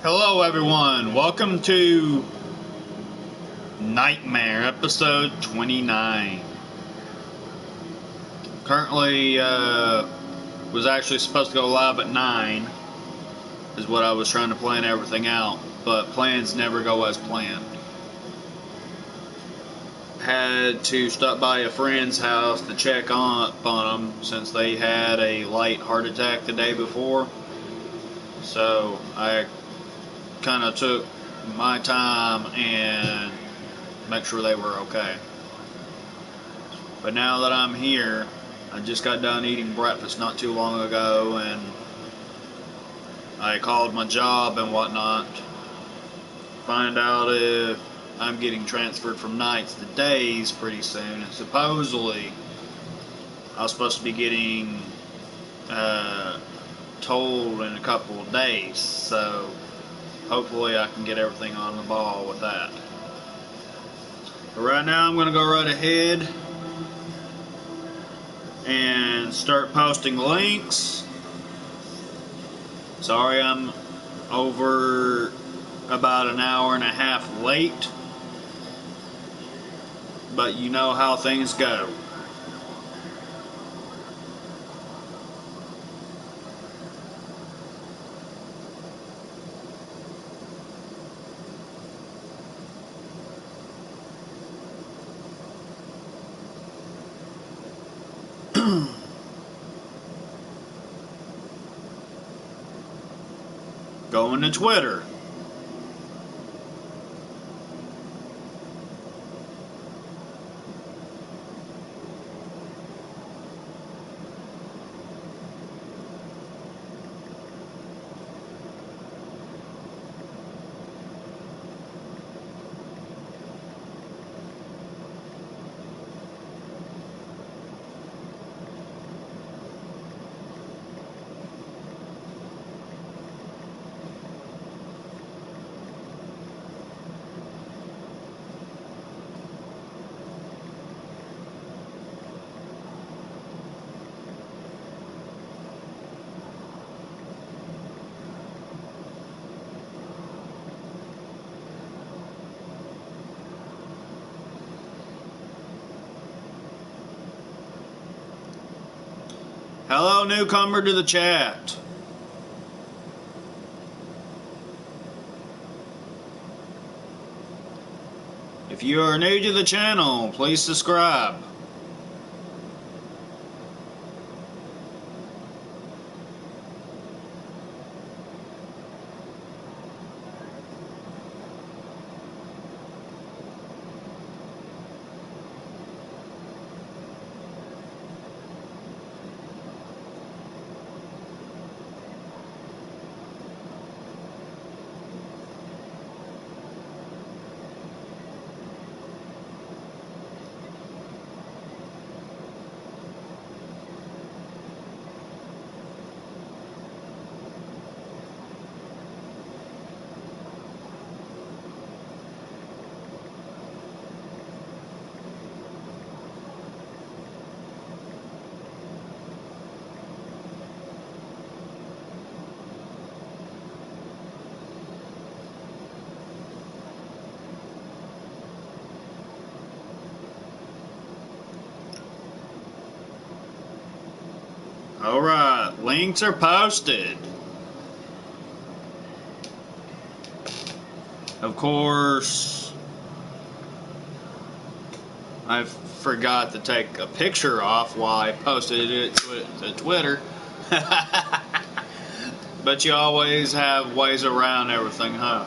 Hello, everyone. Welcome to Nightmare, episode 29. Currently, was actually supposed to go live at 9, is what I was trying to plan everything out, but plans never go as planned. Had to stop by a friend's house to check on them since they had a light heart attack the day before. So I kind of took my time and make sure they were okay. But now that I'm here, I just got done eating breakfast not too long ago, and I called my job and whatnot. Find out if I'm getting transferred from nights to days pretty soon. And supposedly, I was supposed to be getting told in a couple of days. So hopefully I can get everything on the ball with that. But right now I'm going to go right ahead and start posting links. Sorry I'm over about an hour and a half late, but you know how things go. Going to Twitter. Hello, newcomer to the chat. If you are new to the channel, please subscribe. Alright, links are posted. Of course, I forgot to take a picture off while I posted it to Twitter. But you always have ways around everything, huh?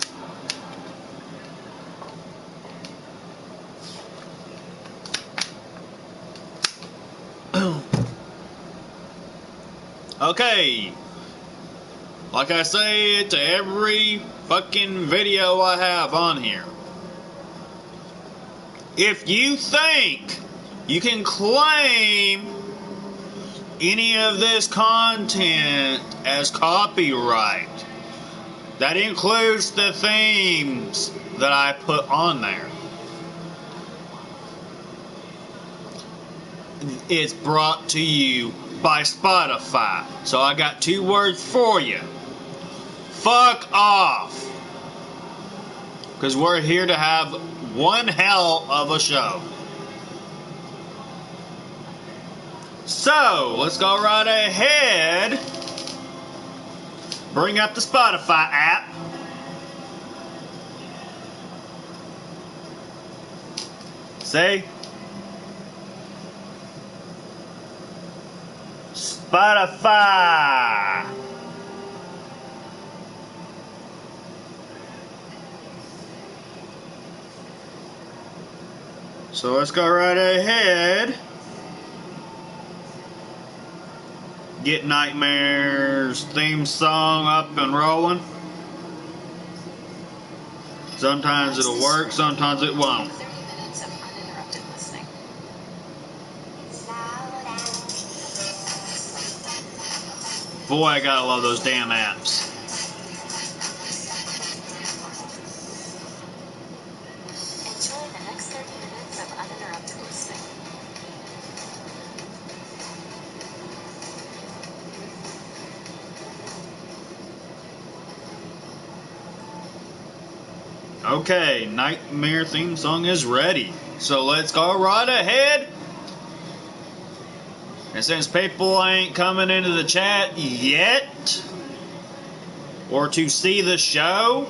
Okay, like I say to every fucking video I have on here, if you think you can claim any of this content as copyright, that includes the themes that I put on there, it's brought to you by Spotify. So I got two words for you: fuck off. Because we're here to have one hell of a show. So, let's go right ahead. Bring up the Spotify app. See? Spotify. So let's go right ahead. Get Nightmare's theme song up and rolling. Sometimes it'll work, sometimes it won't. 30 minutes of uninterrupted listening. Boy, I gotta love those damn apps. Enjoy the next 30 minutes of uninterrupted listening. Okay, Nightmare theme song is ready. So let's go right ahead. And since people ain't coming into the chat yet, or to see the show,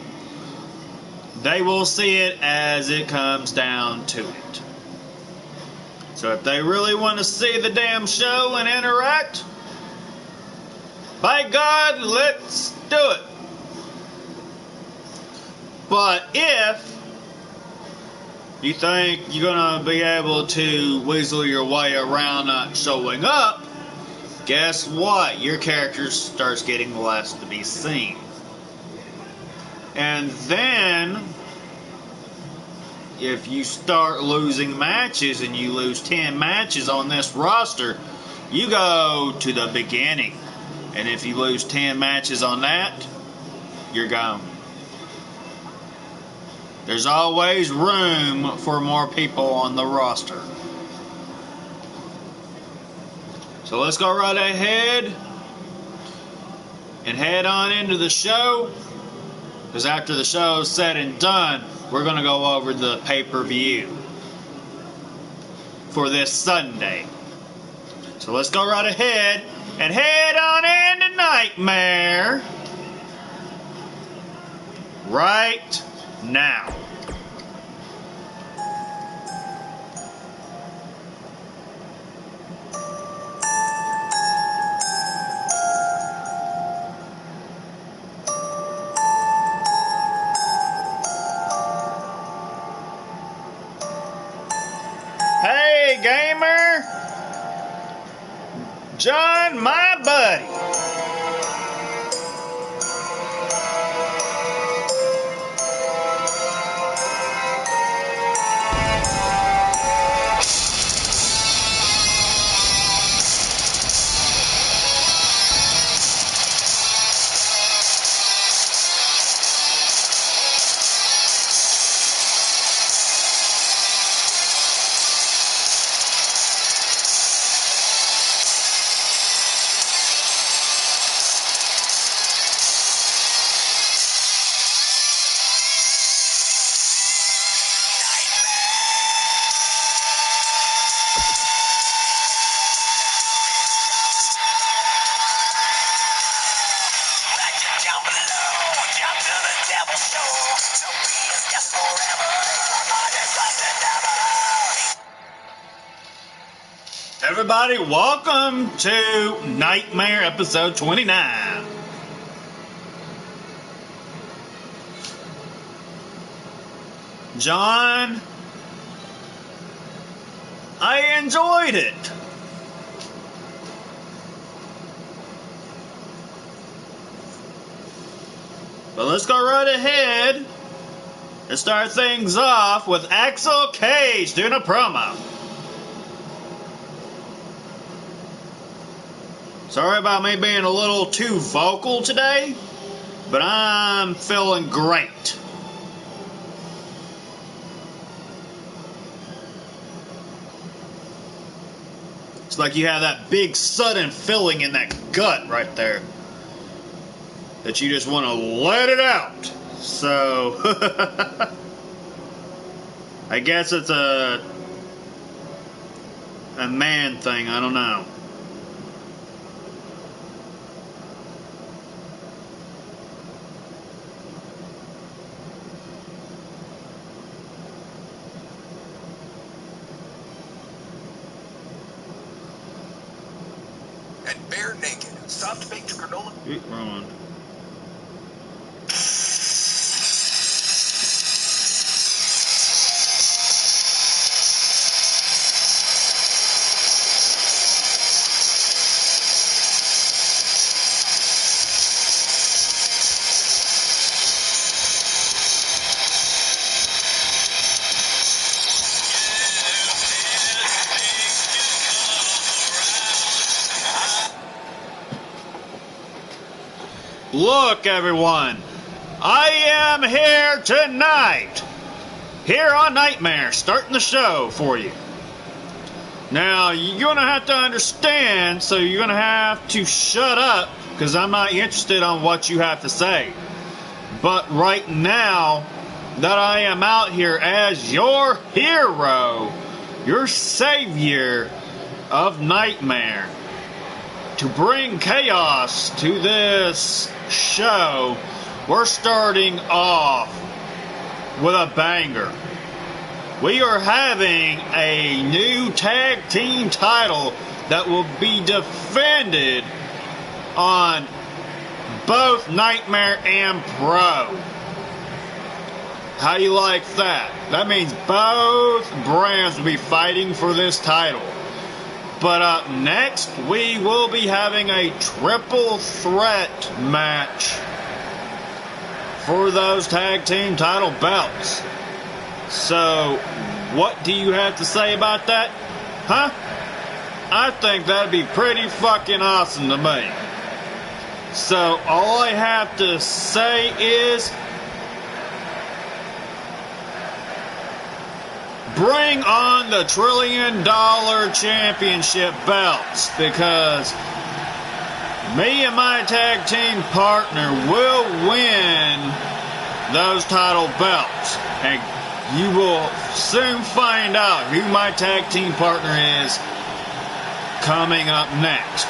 they will see it as it comes down to it. So if they really want to see the damn show and interact, by God, let's do it. But if you think you're going to be able to weasel your way around not showing up, guess what? Your character starts getting less to be seen. And then, if you start losing matches and you lose 10 matches on this roster, you go to the beginning. And if you lose 10 matches on that, you're gone. There's always room for more people on the roster. So let's go right ahead and head on into the show. Because after the show is said and done, we're going to go over the pay-per-view for this Sunday. So let's go right ahead and head on into Nightmare right now. Hey, gamer! John, my buddy! Everybody, welcome to Nightmare episode 29. John, I enjoyed it. But let's go right ahead and start things off with Axel Cage doing a promo. Sorry about me being a little too vocal today, but I'm feeling great. It's like you have that big sudden feeling in that gut right there. that you just want to let it out. So, I guess it's a man thing. I don't know. And bare naked, soft baked granola. Wrong. Look, everyone, I am here tonight, here on Nightmare, starting the show for you. Now, you're going to have to understand, so you're going to have to shut up, because I'm not interested on what you have to say. But right now, that I am out here as your hero, your savior of Nightmare, to bring chaos to this show, we're starting off with a banger. We are having a new tag team title that will be defended on both Nightmare and Pro. How you like that? That means both brands will be fighting for this title. But up next, we will be having a triple threat match for those tag team title belts. So, what do you have to say about that? Huh? I think that'd be pretty fucking awesome to me. So, all I have to say is, bring on the $1 trillion championship belts, because me and my tag team partner will win those title belts. And you will soon find out who my tag team partner is coming up next.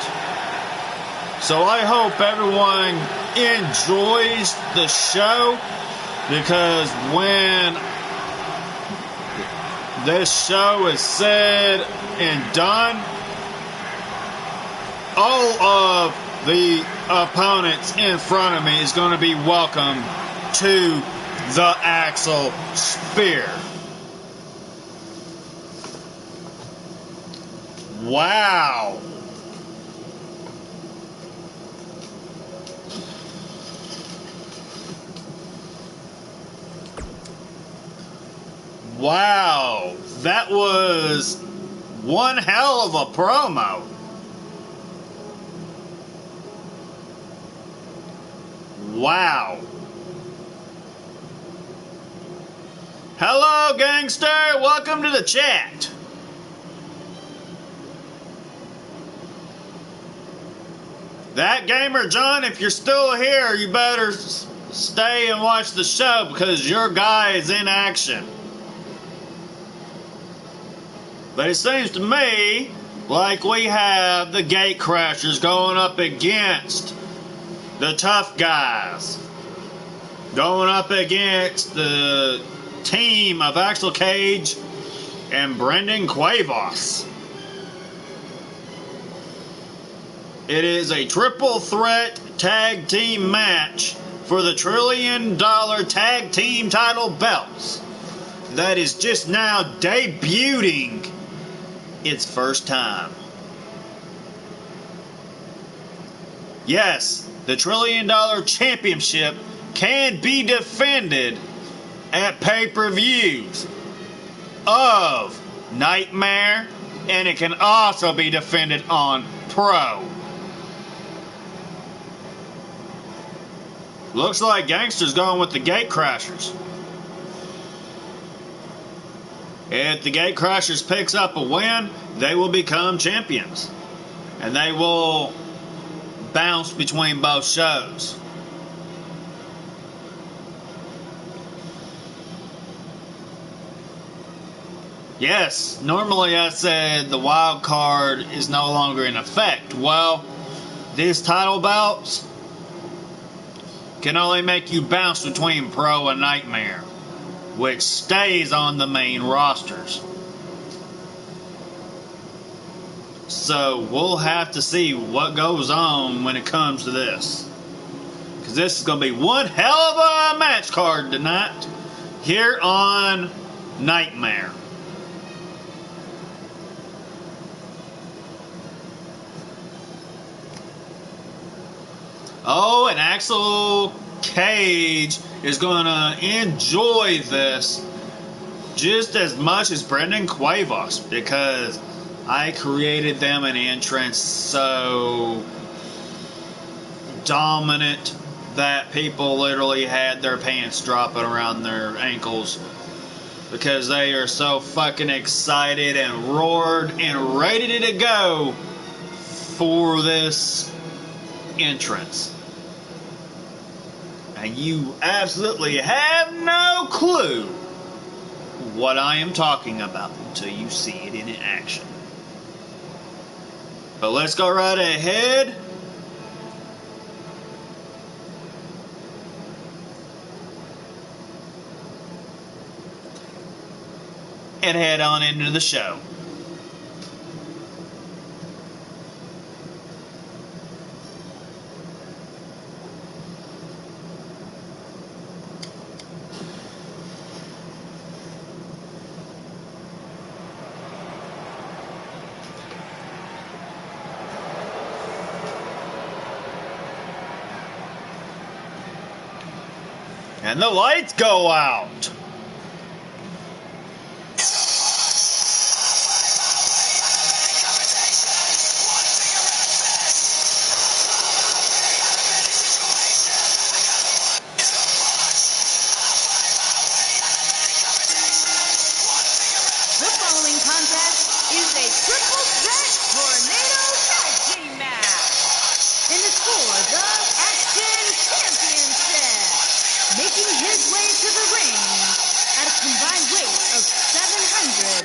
So I hope everyone enjoys the show, because when this show is said and done, all of the opponents in front of me is going to be welcome to the Axel Spear. Wow. Wow, that was one hell of a promo. Wow. Hello, gangster. Welcome to the chat. That Gamer John, if you're still here, you better stay and watch the show, because your guy is in action. But it seems to me like we have the Gate Crashers going up against the Tough Guys, going up against the team of Axel Cage and Brendan Cuevas. It is a triple threat tag team match for the $1 trillion tag team title belts that is just now debuting its first time. Yes, the $1 trillion championship can be defended at pay-per-views of Nightmare, and it can also be defended on Pro. Looks like Gangster's going with the Gate Crashers. If the Gate Crashers picks up a win, they will become champions. And they will bounce between both shows. Yes, normally I said the wild card is no longer in effect. Well, these title bouts can only make you bounce between Pro and Nightmare, which stays on the main rosters. So we'll have to see what goes on when it comes to this. Because this is going to be one hell of a match card tonight here on Nightmare. Oh, and Axel Cage is going to enjoy this just as much as Brendan Cuevas, because I created them an entrance so dominant that people literally had their pants dropping around their ankles because they are so fucking excited and roared and ready to go for this entrance. And you absolutely have no clue what I am talking about until you see it in action. But let's go right ahead. And head on into the show. And the lights go out. The following contest is a triple threat tornado tag team match. And it's for the Action Championship. Making his way to the ring at a combined weight of 717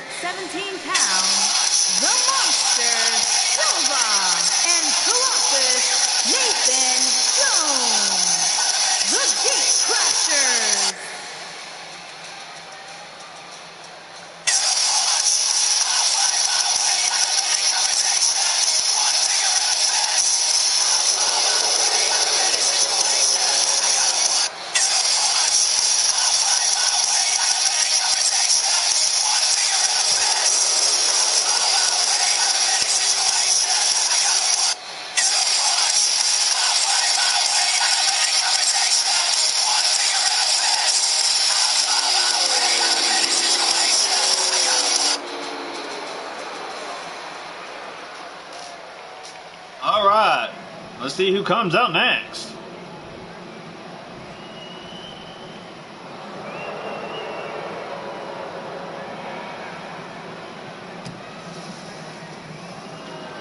pounds, the Monster, Silva, and Colossus, Nathan Jones, the Gate Crashers. Alright, let's see who comes out next.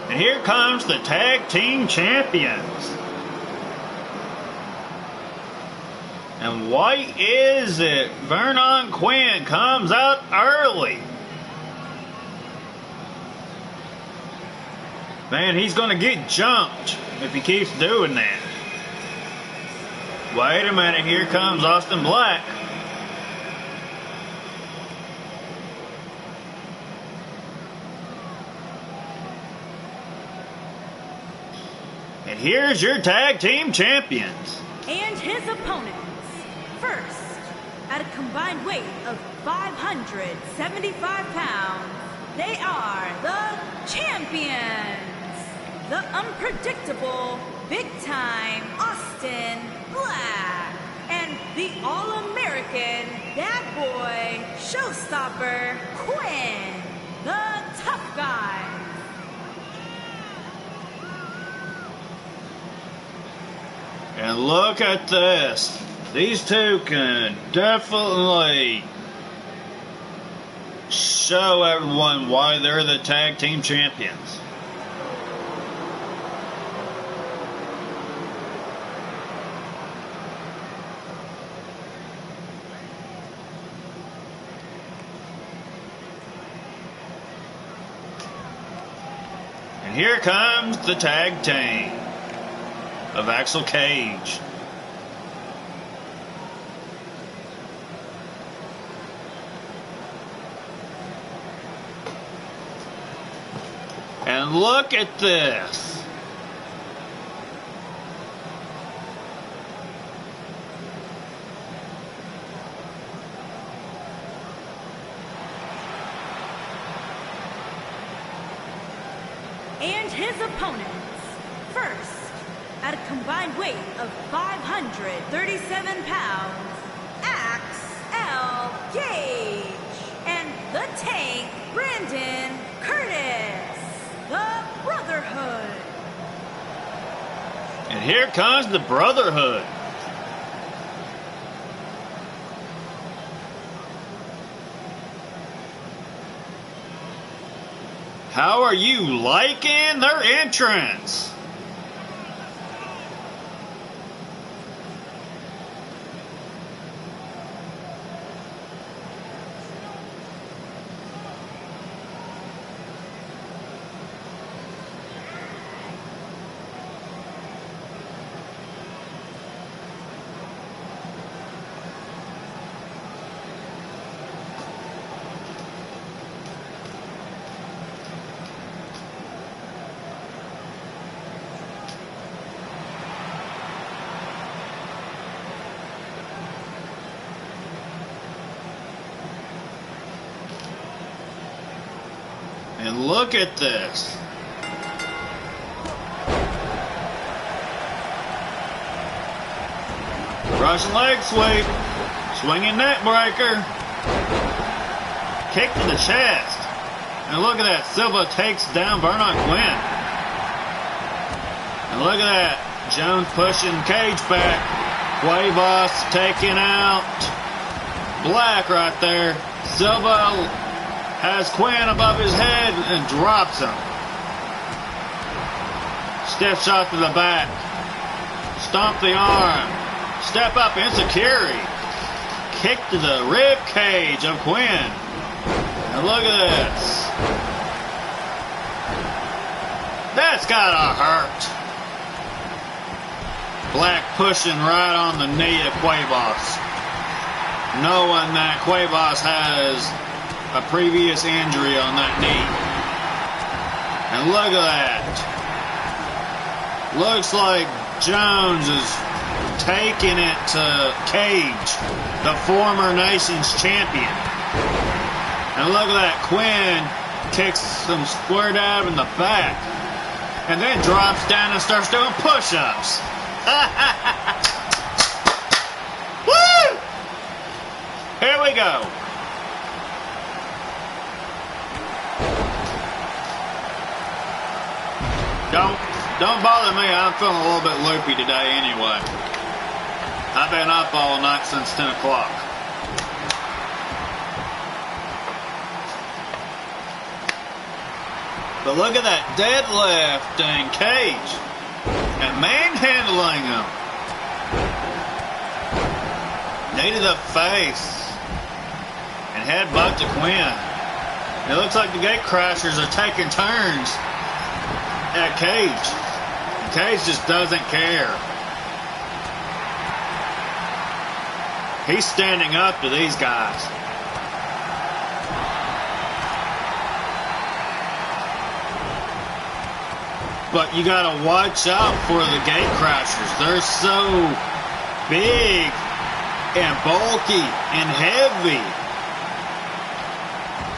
And here comes the tag team champions. And why is it Vernon Quinn comes out early? Man, he's going to get jumped if he keeps doing that. Wait a minute, here comes Austin Black. And here's your tag team champions. And his opponents. First, at a combined weight of 575 pounds, they are the champions. The unpredictable, big-time Austin Black. And the all-American, bad boy, showstopper, Quinn, the tough guy. And look at this. These two can definitely show everyone why they're the tag team champions. And here comes the tag team of Axel Cage. And look at this. And his opponents, first, at a combined weight of 537 pounds, Axel Cage, and the Tank, Brandon Curtis, the Brotherhood. And here comes the Brotherhood. How are you liking their entrance? And look at this. Russian leg sweep. Swinging neck breaker. Kick to the chest. And look at that. Silva takes down Bernard Quinn. And look at that. Jones pushing Cage back. Cuevas taking out Black right there. Silva has Quinn above his head and drops him. Stiff shot to the back. Stomp the arm. Step up insecurity. Kick to the rib cage of Quinn. And look at this. That's gotta hurt. Black pushing right on the knee of Cuevas. Knowing that Cuevas has a previous injury on that knee. And look at that. Looks like Jones is taking it to Cage, the former nation's champion. And look at that. Quinn kicks some square dab in the back. And then drops down and starts doing push-ups. Woo! Here we go. Don't bother me. I'm feeling a little bit loopy today anyway. I've been up all night since 10 o'clock. But look at that deadlifting Cage and manhandling him. Knee to the face and headbutt to Quinn. It looks like the gate crashers are taking turns at Cage. Cage just doesn't care. He's standing up to these guys. But you gotta watch out for the gate crashers. They're so big and bulky and heavy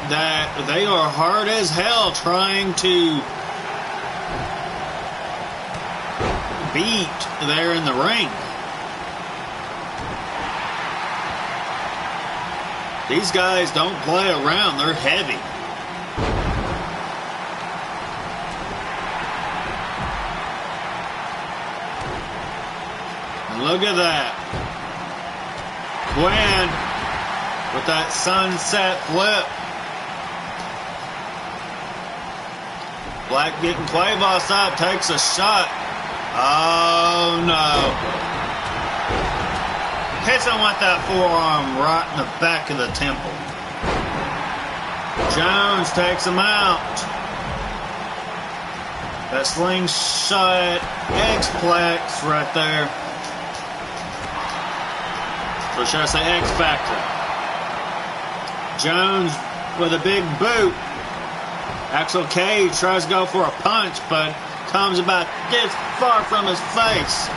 that they are hard as hell trying to beat there in the ring. These guys don't play around. They're heavy. And look at that. Quinn with that sunset flip. Black getting Cuevas up, takes a shot. Oh no. Hits him with that forearm right in the back of the temple. Jones takes him out. That slingshot X-Plex right there. Or should I say X-Factor? Jones with a big boot. Axel Cage tries to go for a punch, but comes about this far from his face.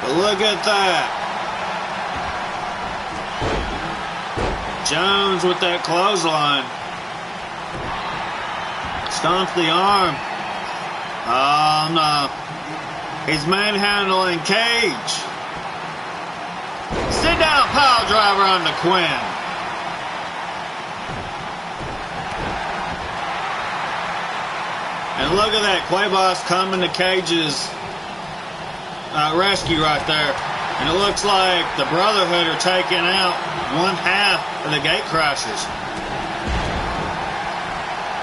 But look at that. Jones with that clothesline. Stomps the arm. Oh no. He's manhandling Cage. Sit down pile driver on the Quinn. And look at that. Quabos coming to Cage's rescue right there. And it looks like the Brotherhood are taking out one half of the Gate Crashers.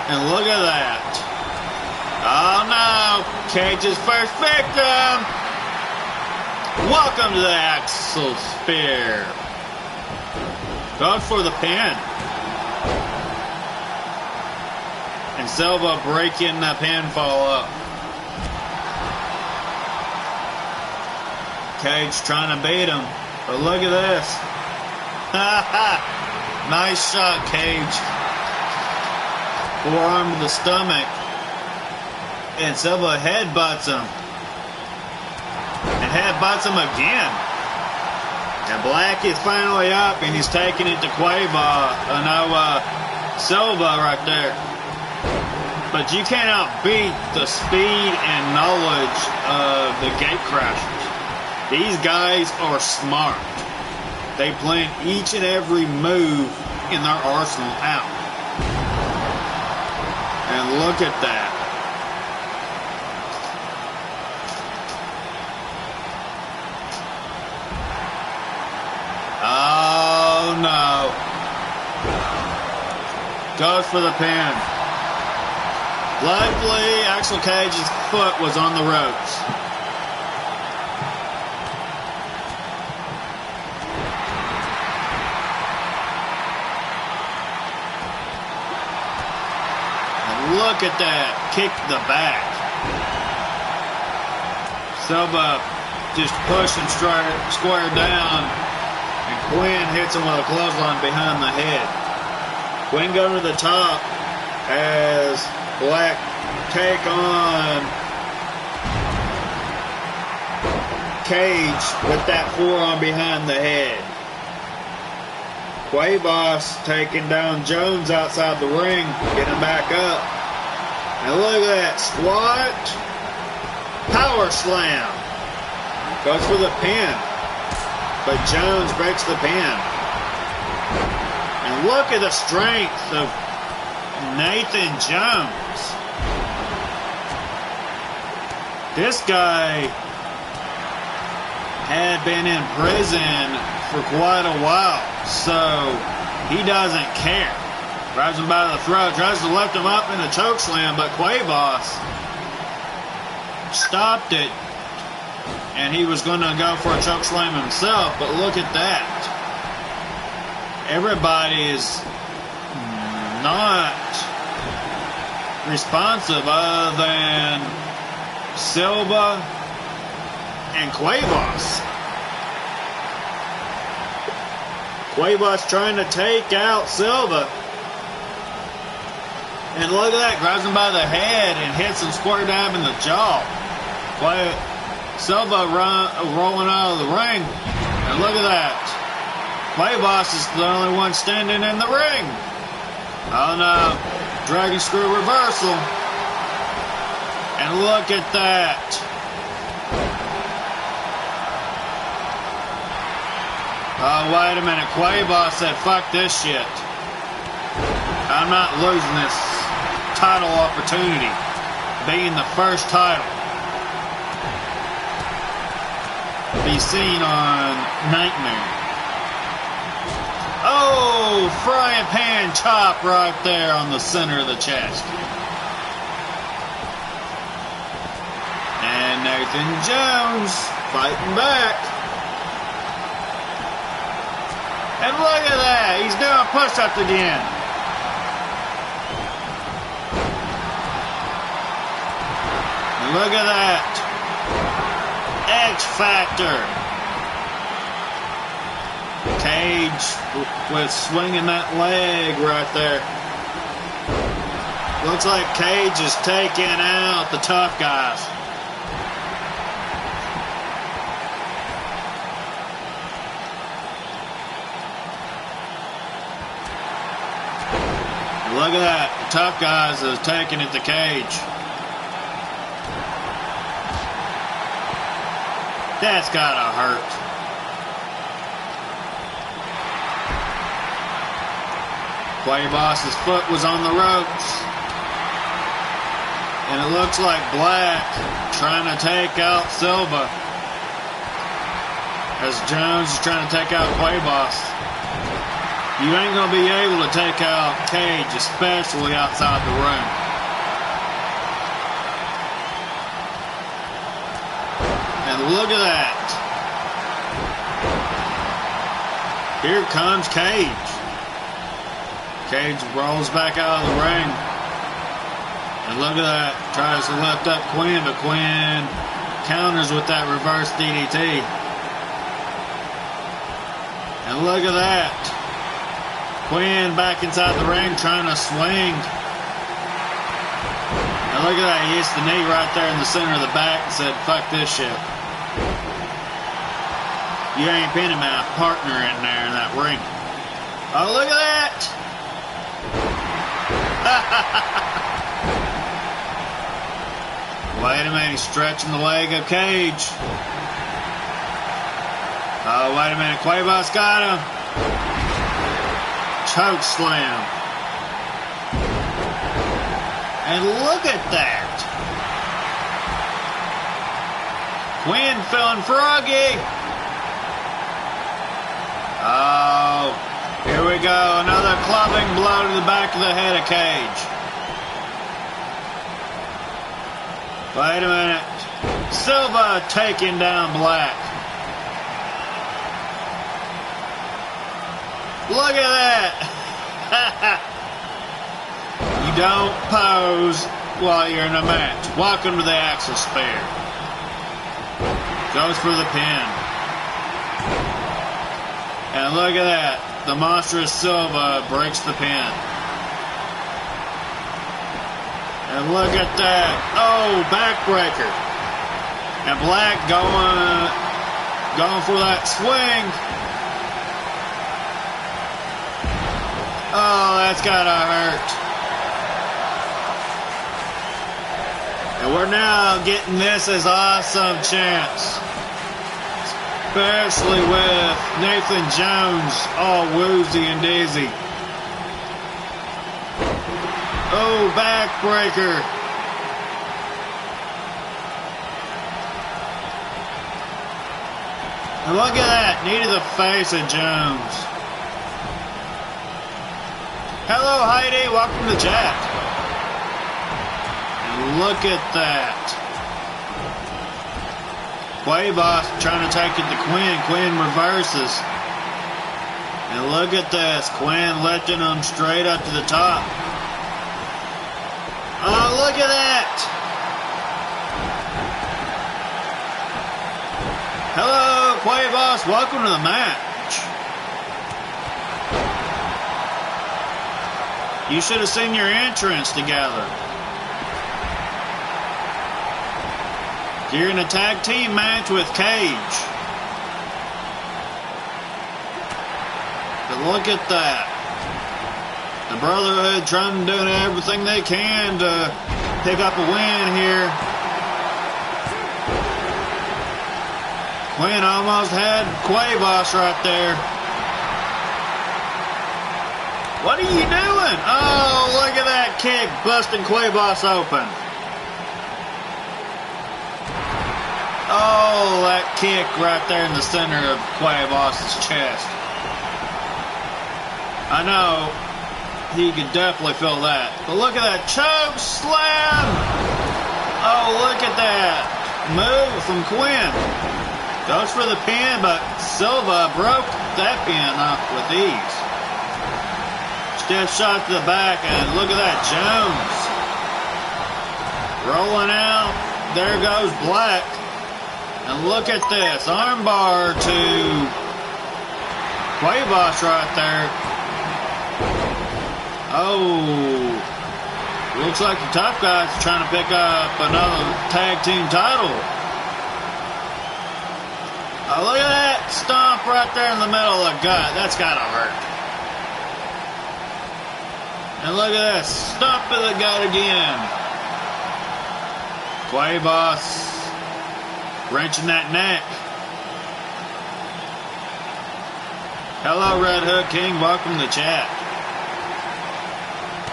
And look at that. Oh no. Cage's first victim. Welcome to the Axel Spear. Going for the pin. And Silva breaking the pinfall up. Cage trying to beat him. But look at this. Nice shot, Cage. Forearm to the stomach. And Silva headbutts him. And headbutts him again. And Black is finally up and he's taking it to Silva right there. But you cannot beat the speed and knowledge of the Gate Crashers. These guys are smart. They plan each and every move in their arsenal out. And look at that. Oh no. Goes for the pin. Luckily, Axel Cage's foot was on the ropes. And look at that. Kick the back. Silva just pushing square down. And Quinn hits him with a clothesline behind the head. Quinn going to the top as Black take on Cage with that forearm behind the head. Quabos taking down Jones outside the ring, getting back up. And look at that squat. Power slam. Goes for the pin. But Jones breaks the pin. And look at the strength of Nathan Jones. This guy had been in prison for quite a while, so he doesn't care. Grabs him by the throat, tries to lift him up in a choke slam, but Quabos stopped it, and he was going to go for a choke slam himself, but look at that. Everybody is not responsive other than Silva and Quabos. Quabos trying to take out Silva. And look at that, grabs him by the head and hits him square down in the jaw. Silva rolling out of the ring. And look at that. Quabos is the only one standing in the ring. Oh no. Dragon screw reversal. And look at that. Oh, wait a minute. Quabos said, fuck this shit. I'm not losing this title opportunity. Being the first title. Be seen on Nightmare. Oh, frying pan chop right there on the center of the chest. And Nathan Jones fighting back. And look at that, he's doing push-ups again. Look at that. X Factor. Cage with swinging that leg right there. Looks like Cage is taking out the tough guys. Look at that. The tough guys is taking it to Cage. That's gotta hurt. Cuevas' foot was on the ropes. And it looks like Black trying to take out Silva. As Jones is trying to take out Cuevas. You ain't gonna be able to take out Cage, especially outside the ring. And look at that. Here comes Cage. Cage rolls back out of the ring. And look at that. Tries to lift up Quinn, but Quinn counters with that reverse DDT. And look at that. Quinn back inside the ring trying to swing. And look at that. He hits the knee right there in the center of the back and said, fuck this shit. You ain't pinning my partner in there in that ring. Oh, look at that. Wait a minute. He's stretching the leg of Cage. Oh, wait a minute. Cuevas got him. Choke slam. And look at that. Quinn feeling froggy. Oh, here we go. Another clubbing blow to the back of the head of Cage. Wait a minute. Silva taking down Black. Look at that. You don't pose while you're in a match. Welcome to the Axel Spear. Goes for the pin. And look at that. The monstrous Silva breaks the pin. And look at that. Oh, backbreaker. And Black going for that swing. Oh, that's gotta hurt. And we're now getting this as awesome chance. Especially with Nathan Jones all woozy and dizzy. Oh, backbreaker. And look at that. Knee to the face of Jones. Hello, Heidi. Welcome to chat. And look at that. Cuevas trying to take it to Quinn. Quinn reverses. And look at this. Quinn lifting him straight up to the top. Oh, look at that. Hello, Cuevas. Welcome to the match. You should have seen your entrance together. You're in a tag team match with Cage. But look at that. The Brotherhood trying to do everything they can to pick up a win here. Quinn almost had Cuevas right there. What are you doing? Oh, look at that kick busting Cuevas open. Oh, that kick right there in the center of Cuevas' chest. I know he could definitely feel that. But look at that choke slam. Oh, look at that move from Quinn. Goes for the pin, but Silva broke that pin off with ease. Stiff shot to the back, and look at that, Jones rolling out there goes Black. And look at this. Armbar to Cuevas right there. Oh. Looks like the Tough Guys are trying to pick up another tag team title. Oh, look at that stomp right there in the middle of the gut. That's gotta hurt. And look at this. Stomp of the gut again. Cuevas wrenching that neck. Hello, Red Hood King. Welcome to the chat.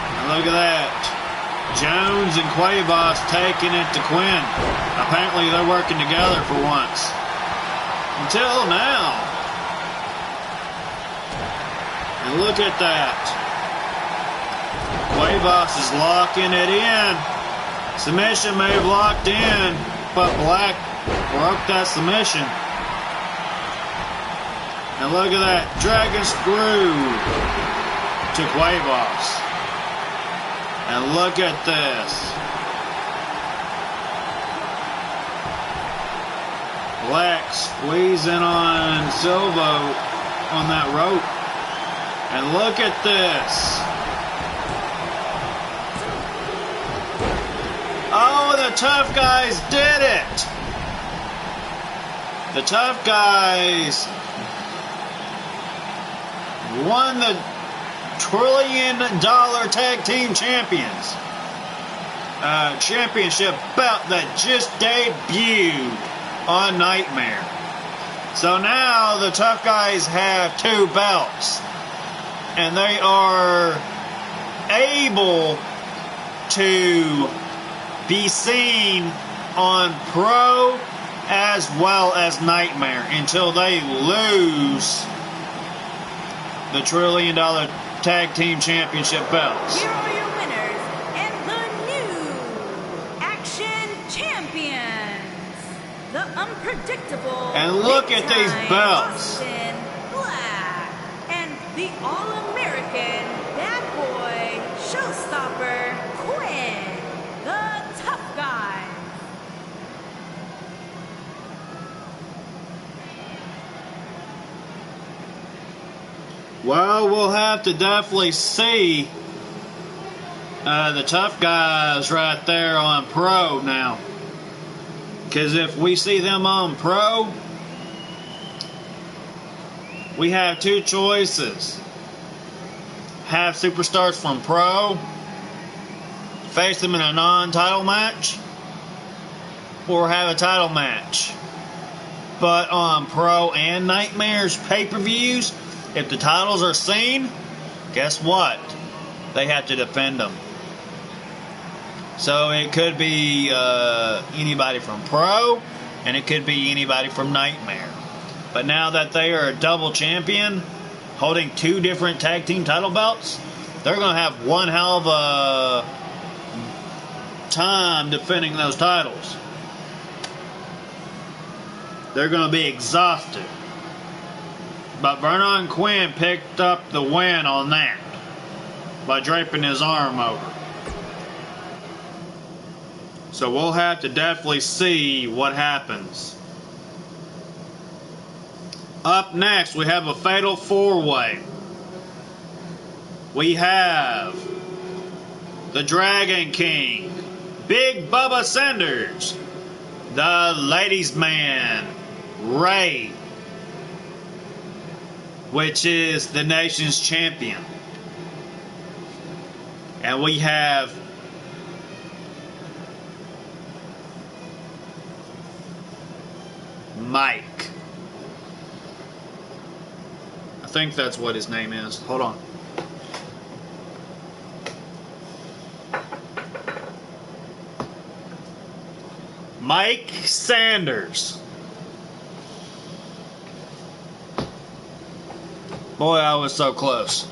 And look at that. Jones and Cuevas taking it to Quinn. Apparently they're working together for once. Until now. And look at that. Cuevas is locking it in. Submission move locked in, but Black broke that submission. And look at that. Dragon screw to Cuevas. And look at this. Black squeezing on Silva on that rope. And look at this. Oh, the Tough Guys did it. The Tough Guys won the $1 trillion tag team champions championship belt that just debuted on Nightmare. So now the Tough Guys have 2 belts, and they are able to be seen on Pro as well as Nightmare until they lose the $1 trillion Tag Team Championship belts. Here are your winners and the new Action Champions. The unpredictable. And look at these big-time belts. Austin Black and the All-American Bad Boy Showstopper Quinn, the Tough Guy. Well, we'll have to definitely see the Tough Guys right there on Pro now. Because if we see them on Pro, we have 2 choices. Have superstars from Pro face them in a non-title match, or have a title match. But on Pro and Nightmare's pay-per-views, if the titles are seen, guess what? They have to defend them. So it could be anybody from Pro, and it could be anybody from Nightmare. But now that they are a double champion, holding 2 different tag team title belts, they're going to have one hell of a time defending those titles. They're going to be exhausted. But Vernon Quinn picked up the win on that by draping his arm over. So we'll have to definitely see what happens. Up next, we have a fatal 4-way. We have the Dragon King, Big Bubba Sanders, the Ladies Man, Ray, which is the nation's champion. And we have Mike. I think that's what his name is. Hold on. Mike Sanders. Boy, I was so close.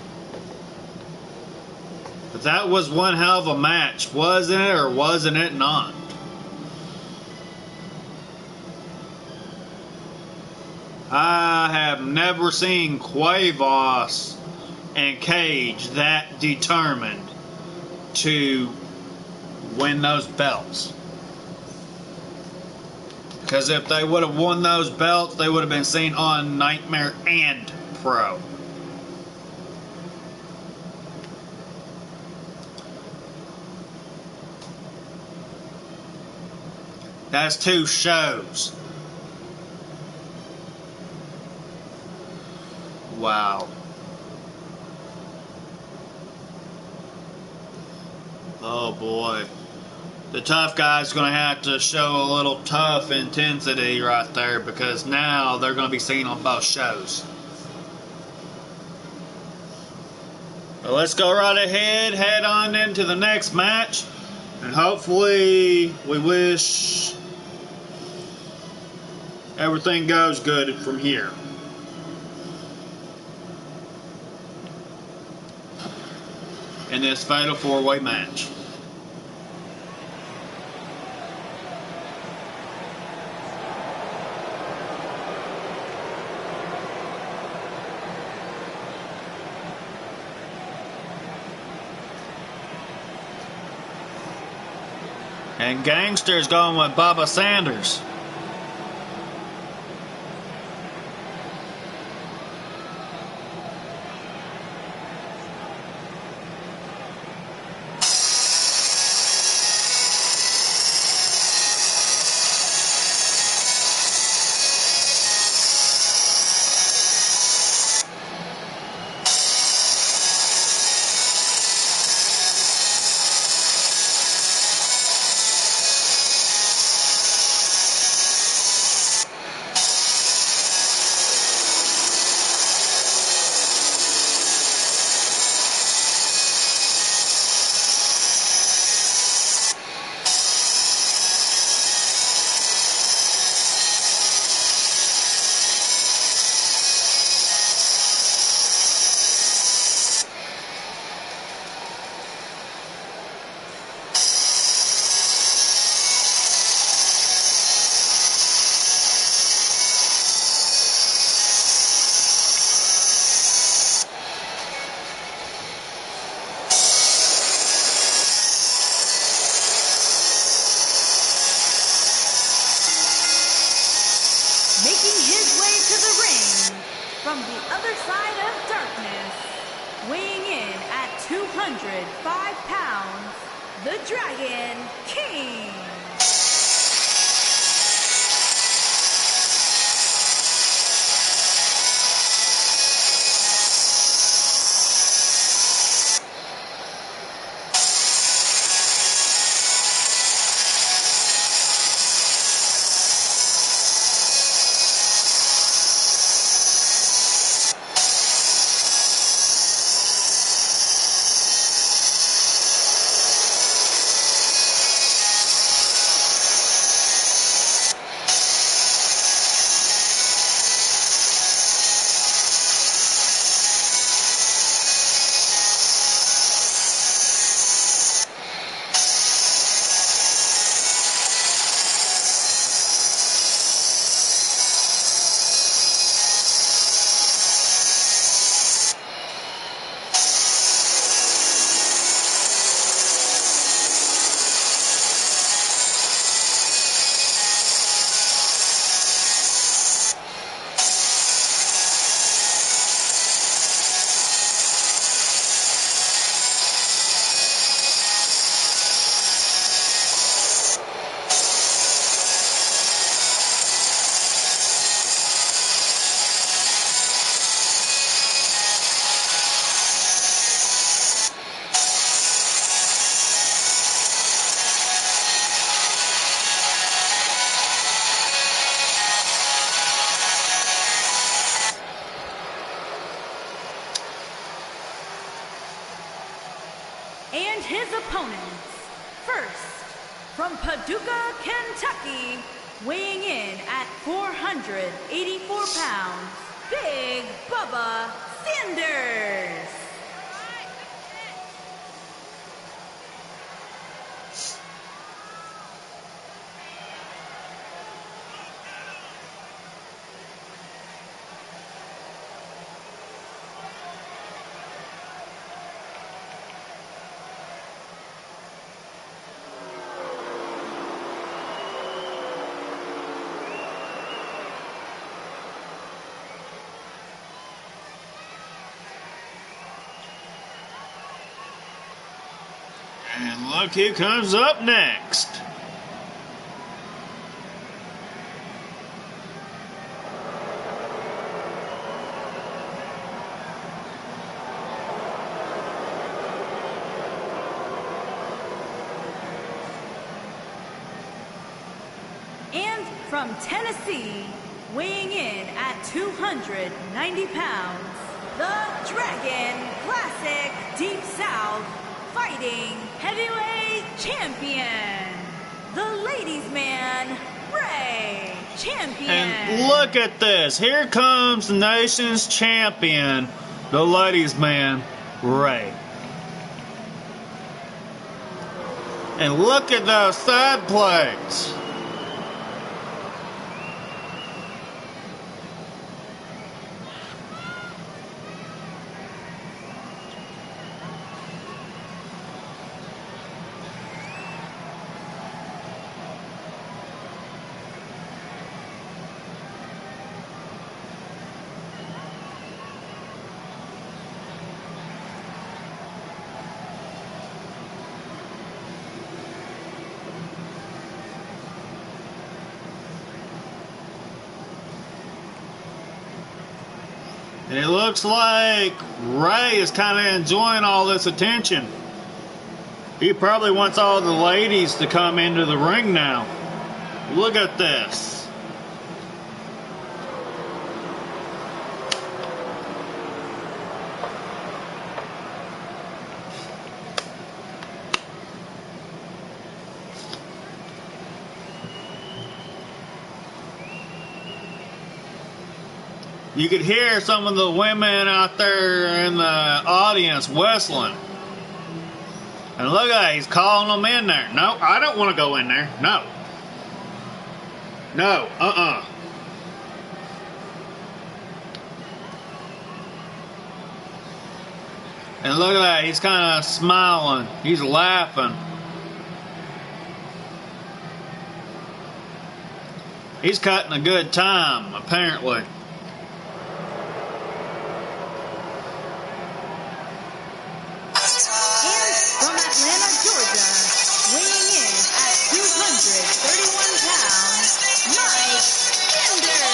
But that was one hell of a match, wasn't it, or wasn't it not? I have never seen Cuevas and Cage that determined to win those belts. Because if they would have won those belts, they would have been seen on Nightmare and Pro. That's 2 shows. Wow. Oh boy. The tough guy's going to have to show a little tough intensity right there, because now they're going to be seen on both shows. But let's go right ahead, head on into the next match, and hopefully we wish everything goes good from here. In this fatal 4-way match. And Gangster's going with Bubba Sanders. Making his way to the ring from the other side of darkness, weighing in at 205 pounds, the Dragon King. And his opponents, first, from Paducah, Kentucky, weighing in at 484 pounds, Big Bubba Sanders. And look who comes up next. And from Tennessee, weighing in at 290 pounds, the Dragon Classic Deep South Fighting Heavyweight Champion, the Ladies' Man, Ray Champion. And look at this. Here comes the nation's champion, the Ladies' Man, Ray. And look at those side plates. And it looks like Ray is kind of enjoying all this attention. He probably wants all the ladies to come into the ring now. Look at this. You could hear some of the women out there in the audience whistling. And look at that, he's calling them in there. No, I don't want to go in there. No. No, And look at that, he's kind of smiling. He's laughing. He's cutting a good time, apparently. From Atlanta, Georgia, weighing in at 231 pounds, Mike Sanders.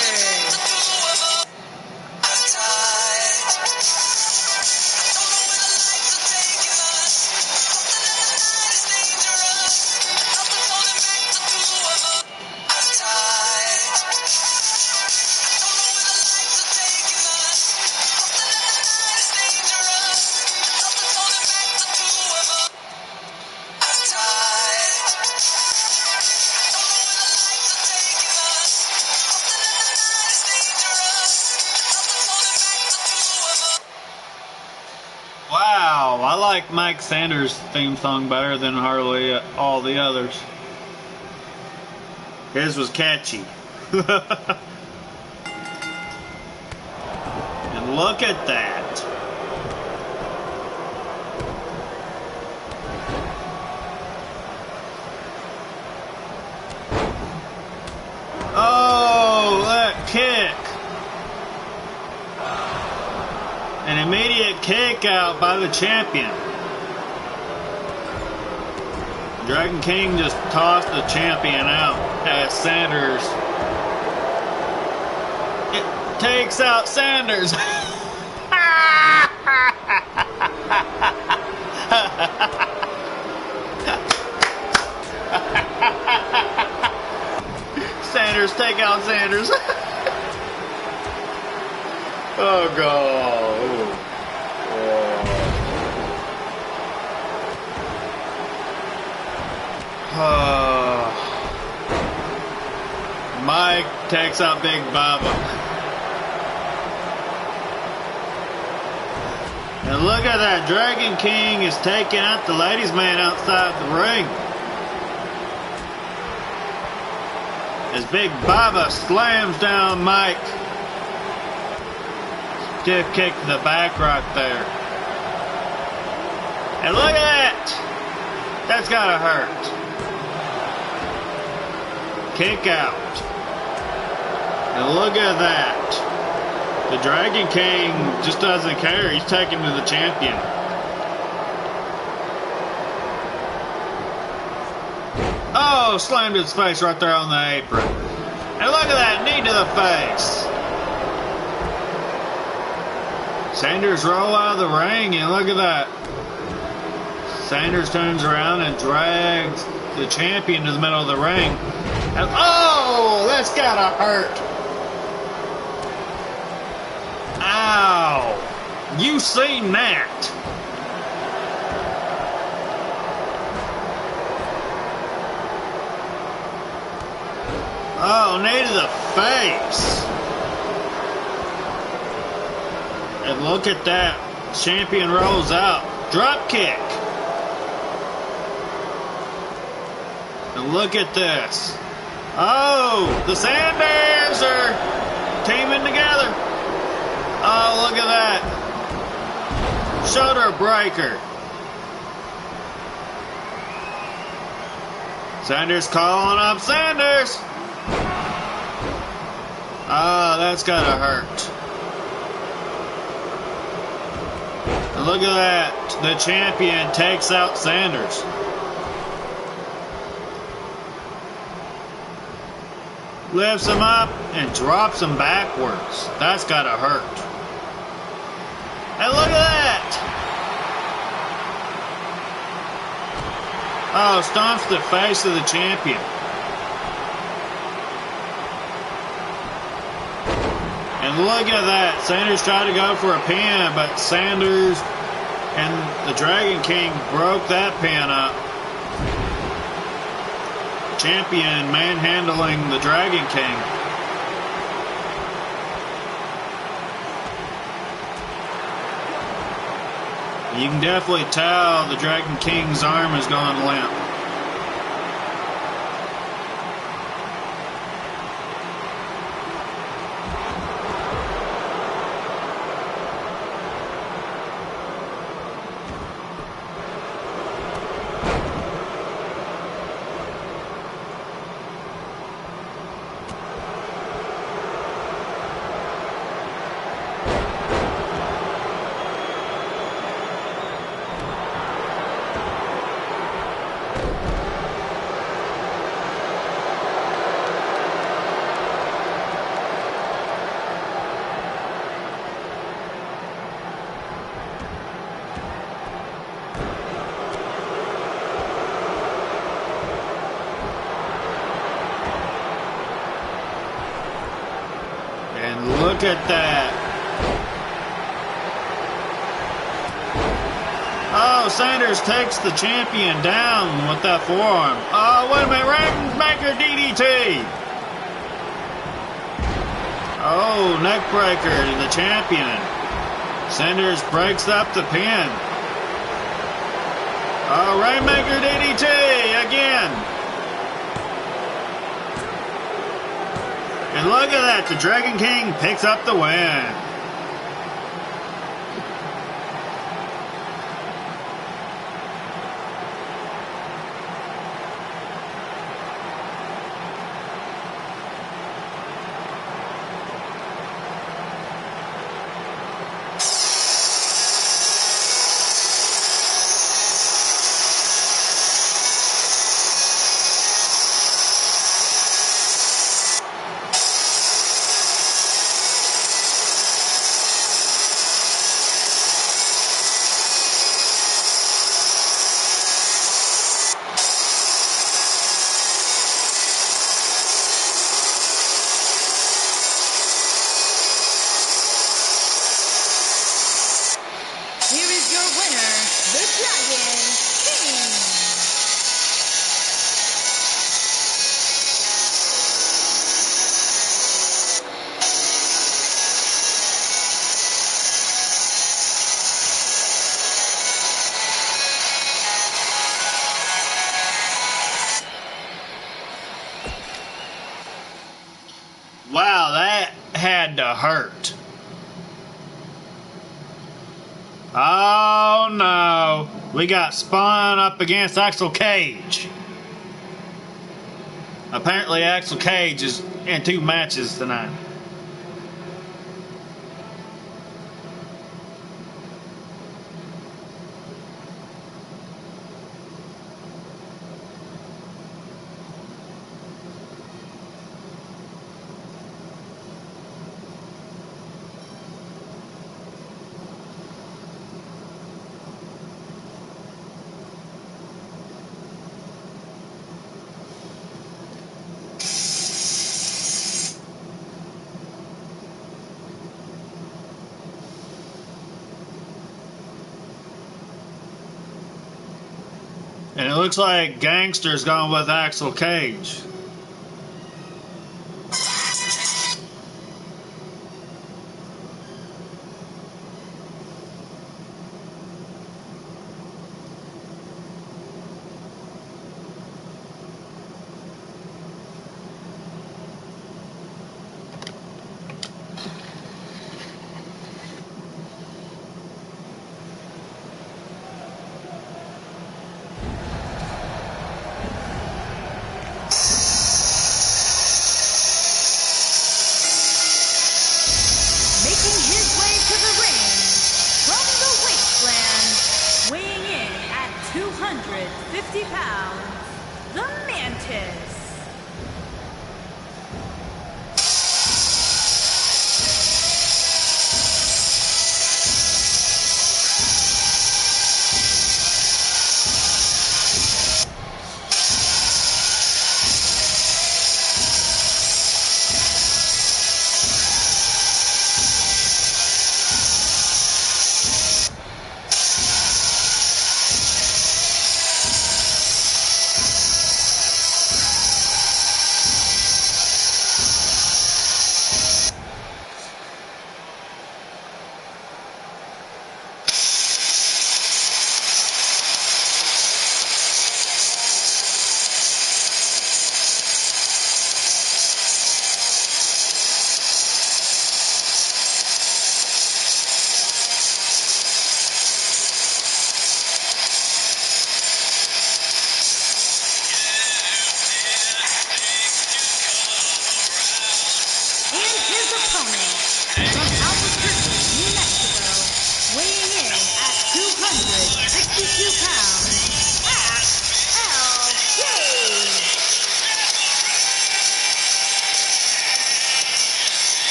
Wow, I like Mike Sanders' theme song better than hardly all the others. His was catchy. And look at that. Oh, that kick. An immediate kick out by the champion. Dragon King just tossed the champion out as Sanders. It takes out Sanders. Sanders, take out Sanders. Oh, God. Mike takes out Big Bubba. And look at that. Dragon King is taking out the ladies' man outside the ring. As Big Bubba slams down Mike. Stiff kick to the back right there. And look at that! That's gotta hurt. Kick out. And look at that. The Dragon King just doesn't care. He's taking to the champion. Oh, slammed his face right there on the apron. And look at that, knee to the face. Sanders roll out of the ring, and look at that. Sanders turns around and drags the champion to the middle of the ring. And, oh, that's gotta hurt. Ow. You seen that. Oh, knee to the face. And look at that. Champion rolls out. Drop kick. And look at this. Oh, the Sanders are teaming together. Oh, look at that. Shoulder breaker. Sanders calling up Sanders. Oh, that's gotta hurt. And look at that. The champion takes out Sanders. Lifts him up and drops him backwards. That's gotta hurt. And look at that! Oh, stomps the face of the champion. And look at that. Sanders tried to go for a pin, but Sanders and the Dragon King broke that pin up. Champion manhandling the Dragon King. You can definitely tell the Dragon King's arm is going limp. Look at that. Oh, Sanders takes the champion down with that forearm. Oh, wait a minute. Rainmaker DDT. Oh, neck breaker to the champion. Sanders breaks up the pin. Oh, Rainmaker DDT again. And look at that, the Dragon King picks up the win. Here is your winner, the Dragon King. Wow, that had to hurt. Oh no, we got spun up against Axel Cage. Apparently Axel Cage is in 2 matches tonight. And it looks like Gangster's gone with Axel Cage. Making his way to the ring from the wasteland, weighing in at 250 pounds, the Mantis.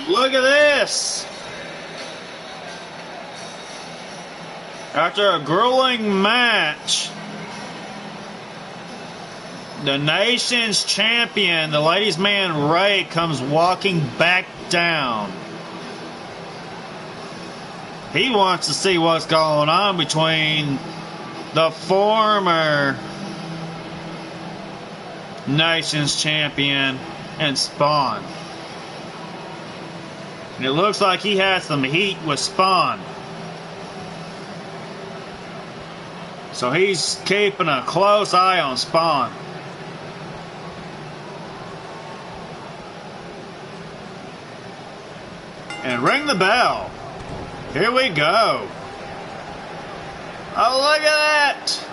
Look at this! After a grueling match, the nation's champion, the ladies' man Ray, comes walking back down. He wants to see what's going on between the former nation's champion and Spawn. And it looks like he has some heat with Spawn. So he's keeping a close eye on Spawn. And ring the bell. Here we go. Oh, look at that!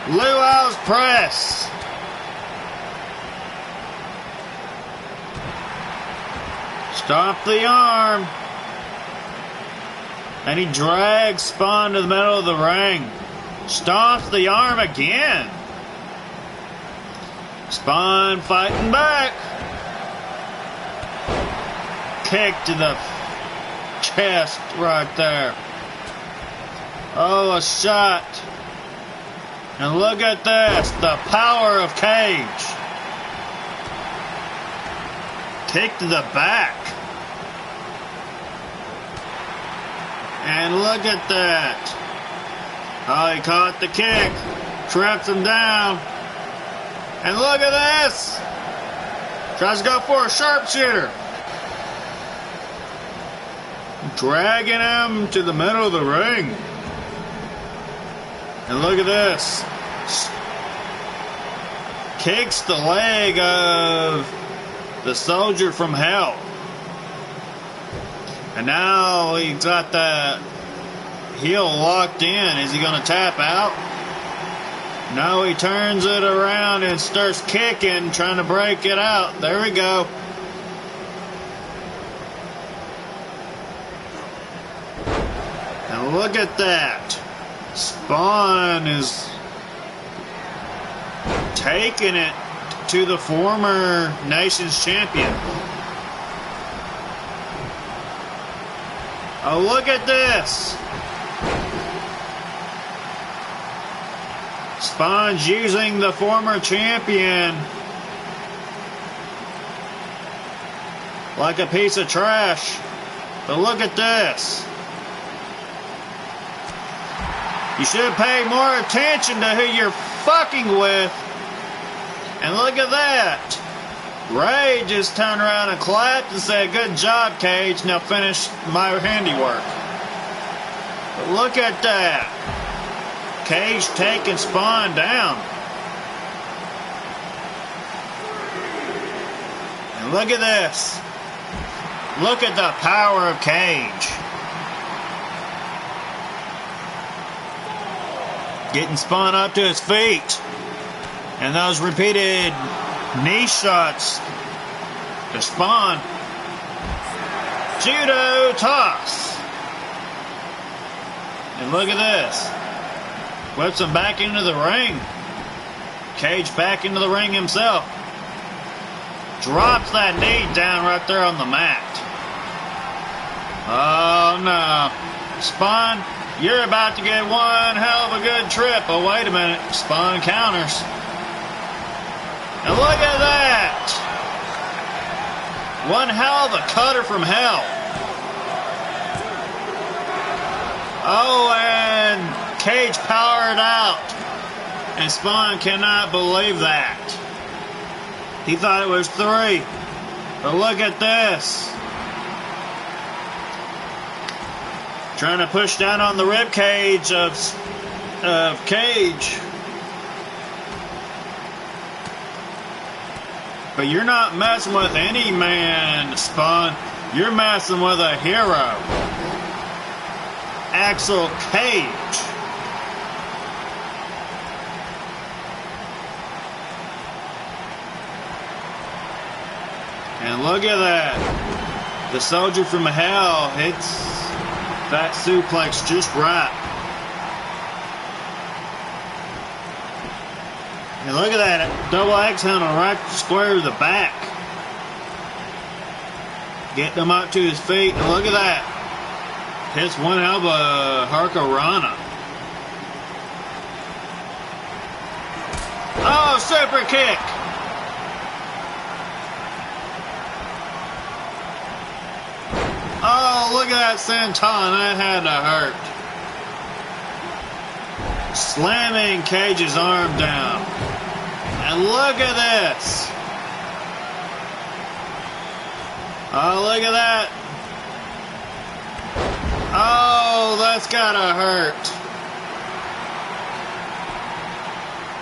Luau's press. Stomp the arm. And he drags Spawn to the middle of the ring. Stomps the arm again. Spawn fighting back. Kick to the chest right there. Oh, a shot. And look at this, the power of Cage. Kick to the back. And look at that. Oh, he caught the kick. Traps him down. And look at this. Tries to go for a sharpshooter. Dragging him to the middle of the ring. And look at this. Kicks the leg of the soldier from hell. And now he's got that heel locked in. Is he going to tap out? No, he turns it around and starts kicking, trying to break it out. There we go. And look at that. Spawn is taking it to the former nation's champion. Oh, look at this. Spawn's using the former champion like a piece of trash. But look at this. You should pay more attention to who you're fucking with. And look at that. Ray just turned around and clapped and said, "Good job, Cage. Now finish my handiwork." But look at that. Cage taking Spawn down. And look at this. Look at the power of Cage. Getting Spawn up to his feet. And those repeated knee shots to Spawn. Judo toss. And look at this. Whips him back into the ring. Cage back into the ring himself. Drops that knee down right there on the mat. Oh no. Spawn, you're about to get one hell of a good trip. Oh, wait a minute. Spawn counters. And look at that! One hell of a cutter from hell. Oh, and Cage powered out. And Spawn cannot believe that. He thought it was 3. But look at this. Trying to push down on the rib cage of Cage. But you're not messing with any man, Spawn. You're messing with a hero. Axel Cage. And look at that. The soldier from hell hits that suplex just right. And look at that, double X handle right square to the back. Getting him up to his feet, and look at that. Hits one elbow, Hurricanrana. Oh, super kick. Oh, look at that senton, that had to hurt. Slamming Cage's arm down. And look at this. Oh, look at that. Oh, that's gotta hurt.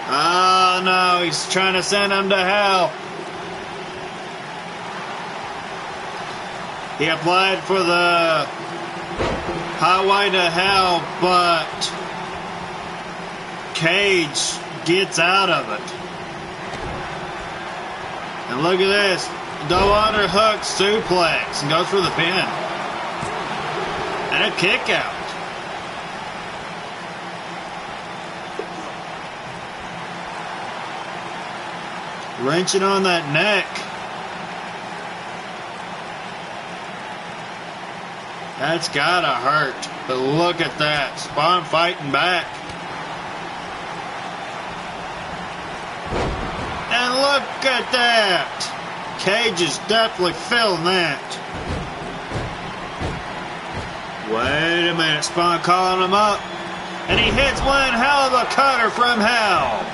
Oh, no, he's trying to send him to hell. He applied for the highway to hell, but Cage gets out of it. And look at this. Double underhook suplex and goes for the pin. And a kick out. Wrenching on that neck. That's gotta hurt. But look at that. Spawn fighting back. And look at that. Cage is definitely feeling that. Wait a minute. Spawn calling him up. And he hits one hell of a cutter from hell.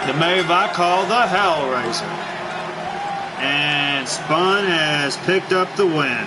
The move I call the Hellraiser. And Spawn has picked up the win.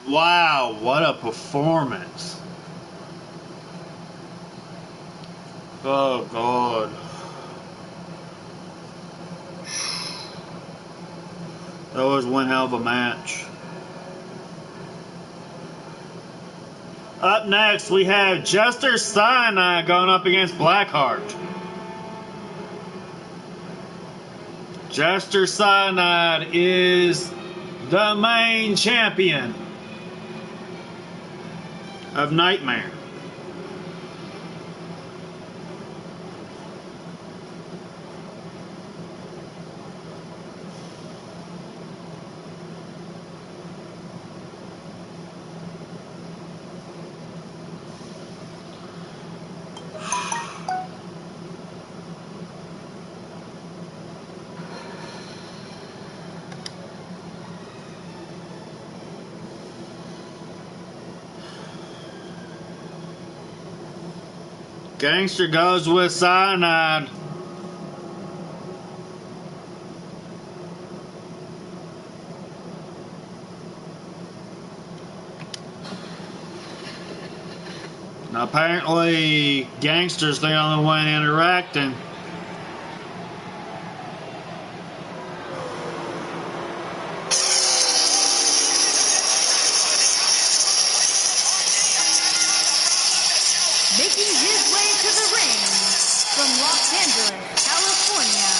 Wow, what a performance. Oh, God. That was one hell of a match. Up next, we have Jester Cyanide going up against Blackheart. Jester Cyanide is the main champion of Nightmare. Gangster goes with Cyanide. Now apparently Gangster's the only one interacting. Making his way to the ring from Los Angeles, California,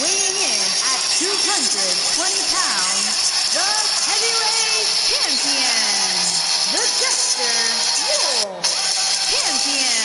weighing in at 220 pounds, the heavyweight champion, the Jester World Champion.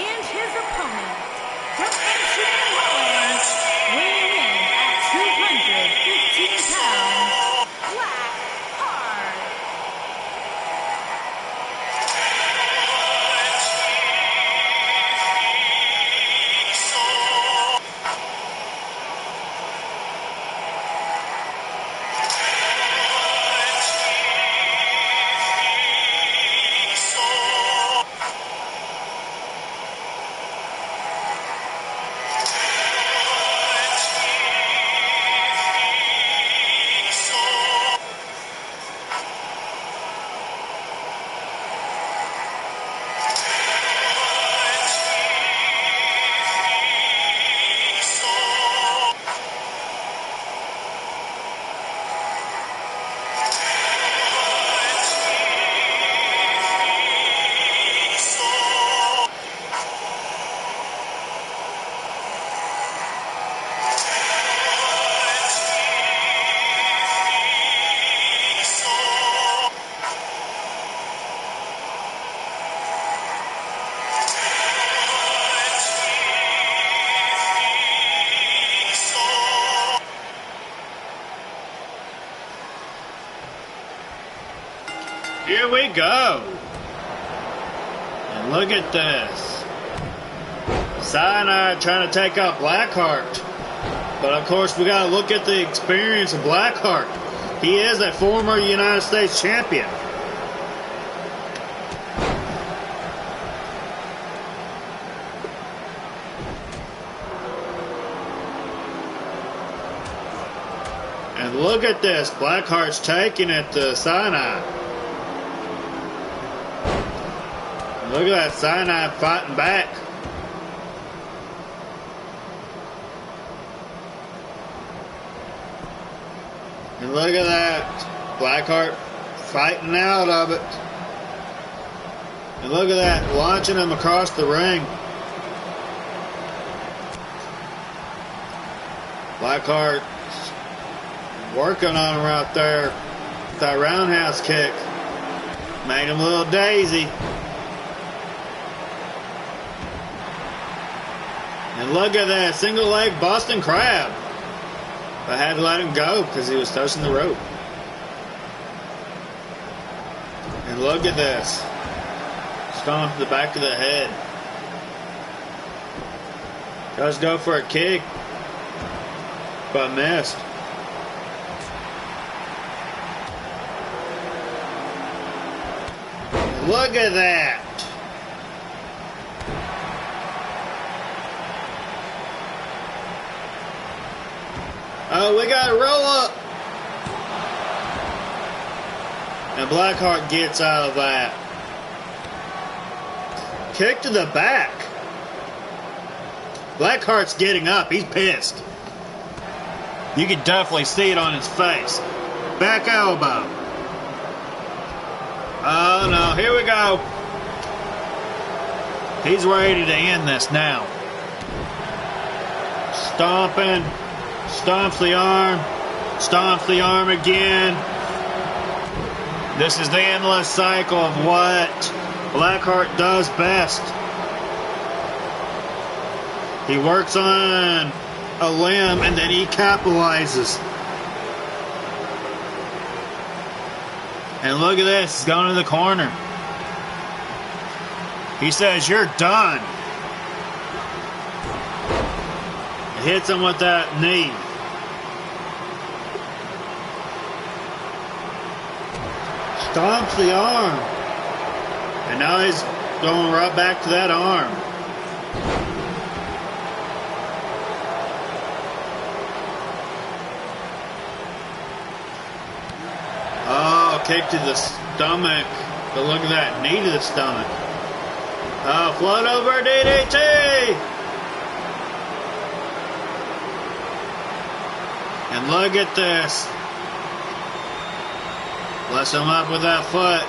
And his opponent, from Amsterdam, Holland, weighing in at 215 pounds, Black Heart. Here we go. And look at this. Cyanide trying to take out Blackheart. But of course, we got to look at the experience of Blackheart. He is a former United States champion. And look at this. Blackheart's taking it to Cyanide. Look at that Cyanide fighting back. And look at that. Blackheart fighting out of it. And look at that, launching him across the ring. Blackheart working on him right there. That roundhouse kick made him a little daisy. And look at that single leg Boston Crab. I had to let him go because he was touching the rope. And look at this. Stomp to the back of the head. Does go for a kick, but missed. Look at that. Oh, we got a roll up. And Blackheart gets out of that. Kick to the back. Blackheart's getting up. He's pissed. You can definitely see it on his face. Back elbow. Oh no, here we go. He's ready to end this now. Stomping. Stomps the arm. Stomps the arm again. This is the endless cycle of what Blackheart does best. He works on a limb and then he capitalizes. And look at this, he's going to the corner. He says, "You're done." Hits him with that knee. Stomps the arm. And now he's going right back to that arm. Oh, kick to the stomach. But look at that, knee to the stomach. Oh, float over DDT. And look at this. Lets him up with that foot.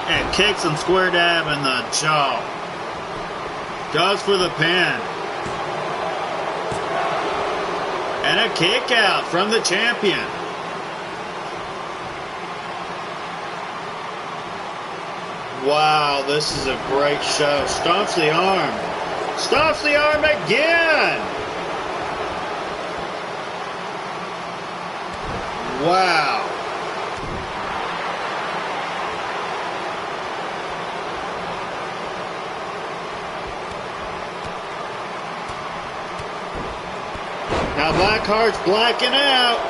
And kicks him square dab in the jaw. Goes for the pin. And a kick out from the champion. Wow, this is a great show. Stomps the arm. Stomps the arm again. Wow. Now Blackheart's blacking out.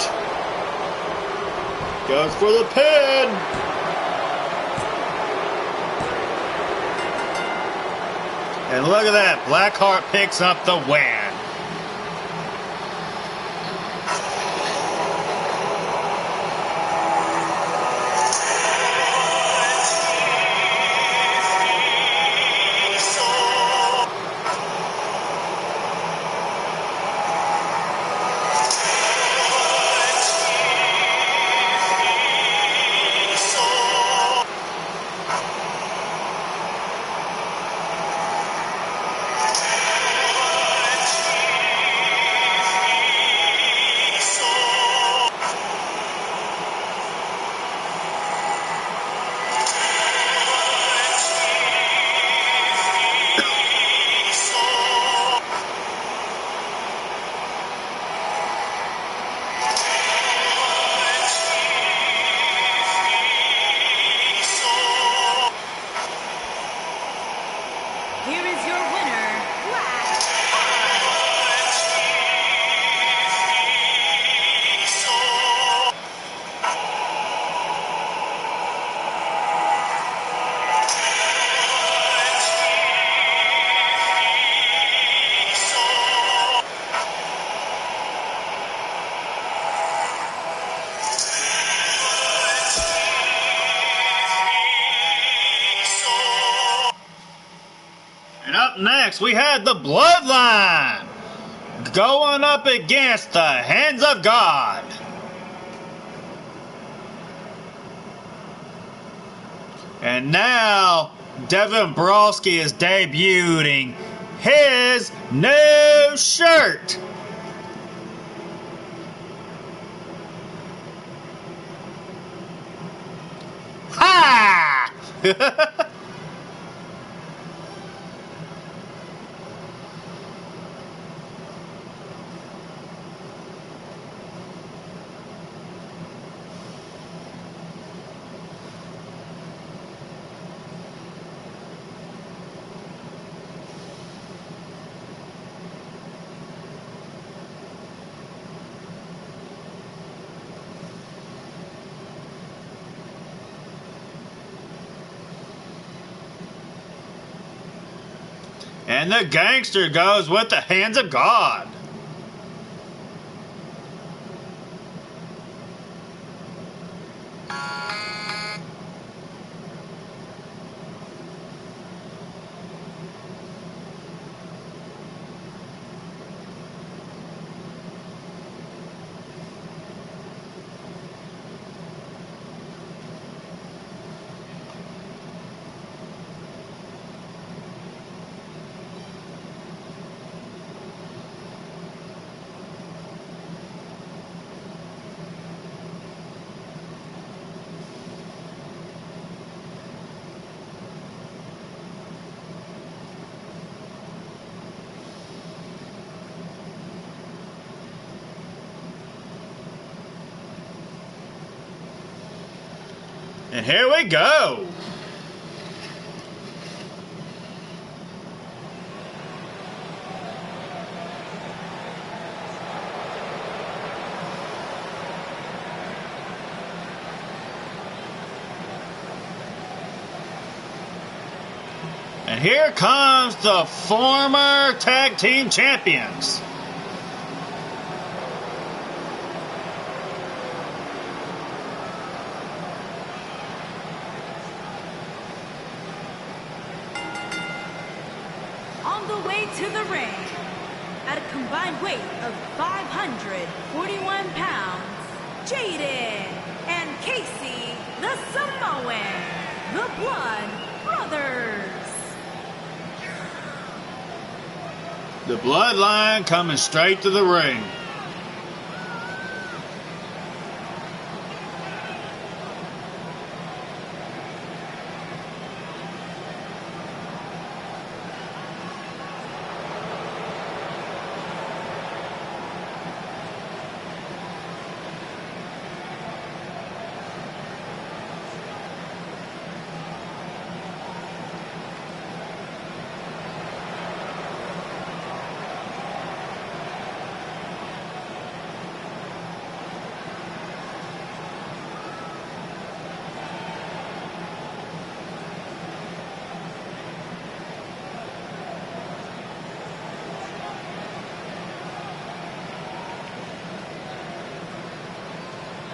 Goes for the pin. And look at that. Blackheart picks up the win. up next, we had the Bloodline going up against the Hands of God. And now, Devin Brolski is debuting his new shirt. Ha! And the Gangster goes with the Hands of God. And here we go. And here comes the former tag team champions. On the way to the ring, at a combined weight of 541 pounds, Jaden and Casey, the Samoan, the Blood Brothers. The Bloodline coming straight to the ring.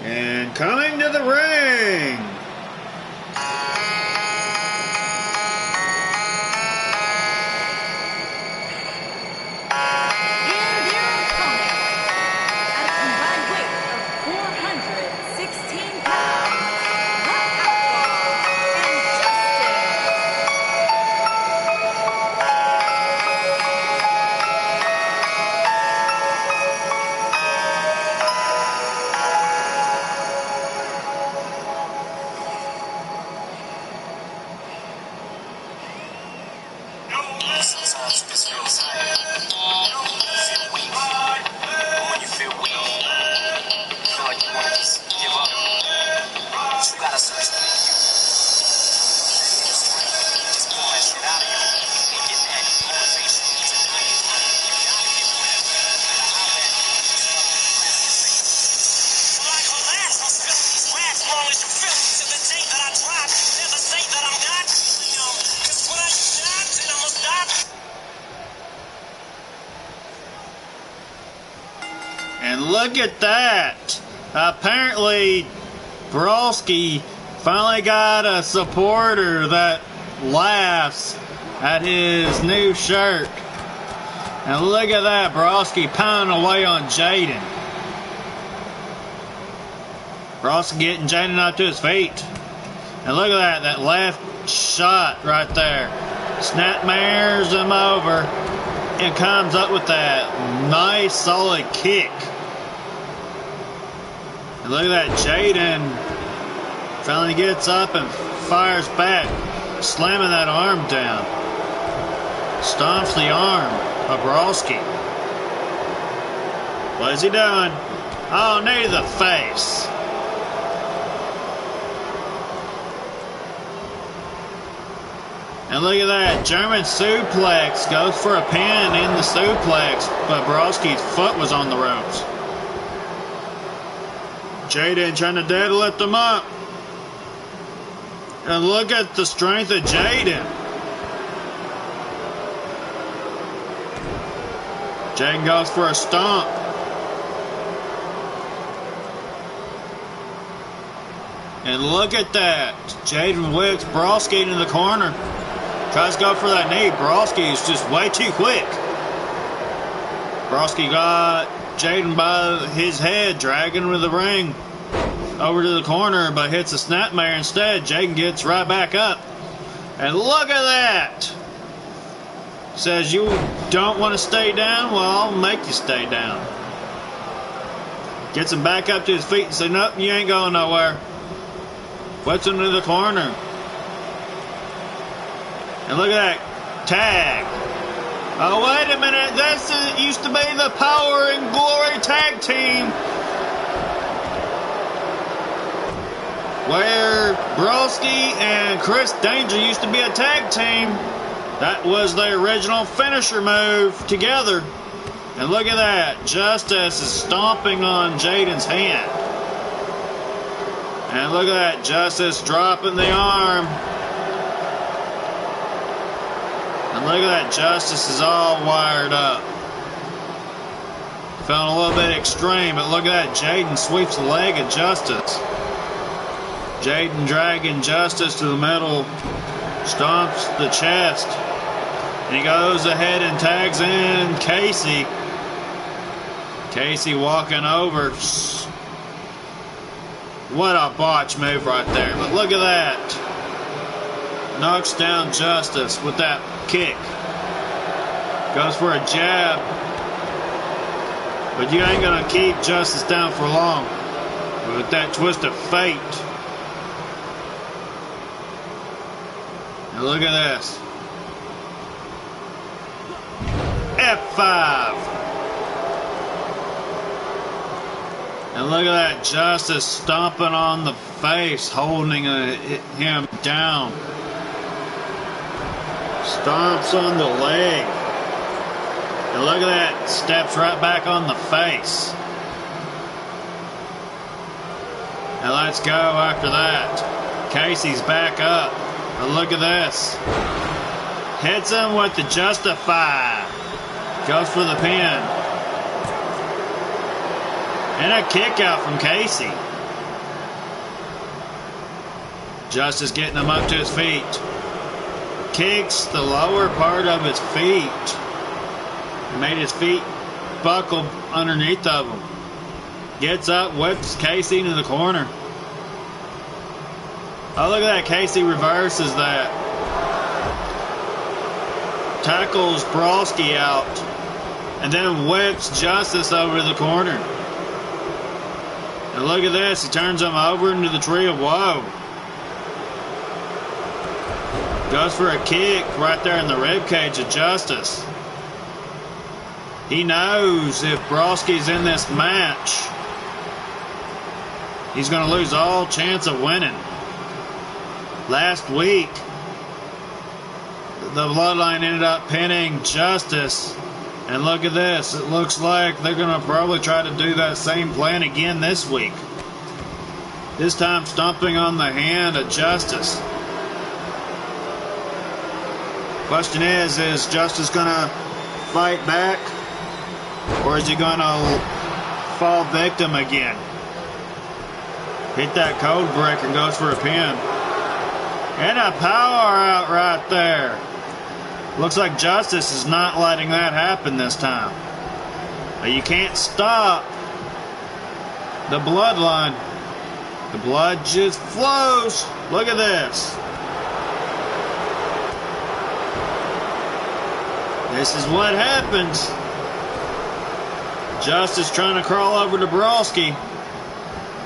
And coming to the ring, And their opponent, at a combined weight of 416 pounds, the Outlaw and Justice. Sometimes this feels tired. You feel weak. And when you feel weak, you feel like you want to just give up. But you gotta search within you. And your strength. Just pull that shit out of you and get that motivation to do it. You gotta get whatever. No matter how bad it is, you like her last, I'm spilling these raps, wrong as you feel. To the day that I drop, never say that I'm not. Cause when I stop, then I'ma stop. and look at that. Apparently, Brolski finally got a supporter that laughs at his new shirt. And look at that, Broski pounding away on Jaden. Broski getting Jaden up to his feet. And look at that left shot right there. Snapmares him over and comes up with that nice solid kick. And look at that, Jaden finally gets up and fires back, slamming that arm down. Stomps the arm of Broski. What is he doing? Oh, knee to the face. And look at that, German suplex, goes for a pin in the suplex, but Broski's foot was on the ropes. Jaden trying to deadlift him up. And look at the strength of Jaden. Jaden goes for a stomp. And look at that. Jaden whips Broski into the corner. Tries to go for that knee. Broski is just way too quick. Broski got Jaden by his head, dragging him to the ring. Over to the corner, but hits a snapmare instead. Jaden gets right back up. And look at that. Says, you don't want to stay down? Well, I'll make you stay down. Gets him back up to his feet and says, nope, you ain't going nowhere. Puts him to the corner. And look at that tag. Oh, wait a minute. This used to be the Power and Glory tag team, where Broski and Chris Danger used to be a tag team. That was the original finisher move together. And look at that. Justice is stomping on Jaden's hand. And look at that. Justice dropping the arm. And look at that. Justice is all wired up. Felt a little bit extreme, but look at that. Jaden sweeps the leg of Justice. Jaden dragging Justice to the middle. Stomps the chest. And he goes ahead and tags in Casey. Casey walking over. What a botch move right there. But look at that. Knocks down Justice with that kick. Goes for a jab. But you ain't going to keep Justice down for long with that twist of fate. And look at this. F5. And look at that. Justice stomping on the face, holding him down. Stomps on the leg. And look at that. Steps right back on the face. And let's go after that. Casey's back up. But look at this. Hits him with the Justify. Goes for the pin. And a kick out from Casey. Justice getting him up to his feet. Kicks the lower part of his feet. Made his feet buckle underneath of him. Gets up, whips Casey into the corner. Oh, look at that. Casey reverses that. Tackles Broski out. And then whips Justice over the corner. And look at this. He turns him over into the tree of woe. Goes for a kick right there in the ribcage of Justice. He knows if Broski's in this match, he's going to lose all chance of winning. Last week, the Bloodline ended up pinning Justice. And look at this. It looks like they're going to probably try to do that same plan again this week. This time stomping on the hand of Justice. Question is Justice going to fight back? Or is he going to fall victim again? Hit that code breaker and goes for a pin. And a power out right there. Looks like Justice is not letting that happen this time. But you can't stop the bloodline. The blood just flows. Look at this. This is what happens. Justice trying to crawl over to Broski.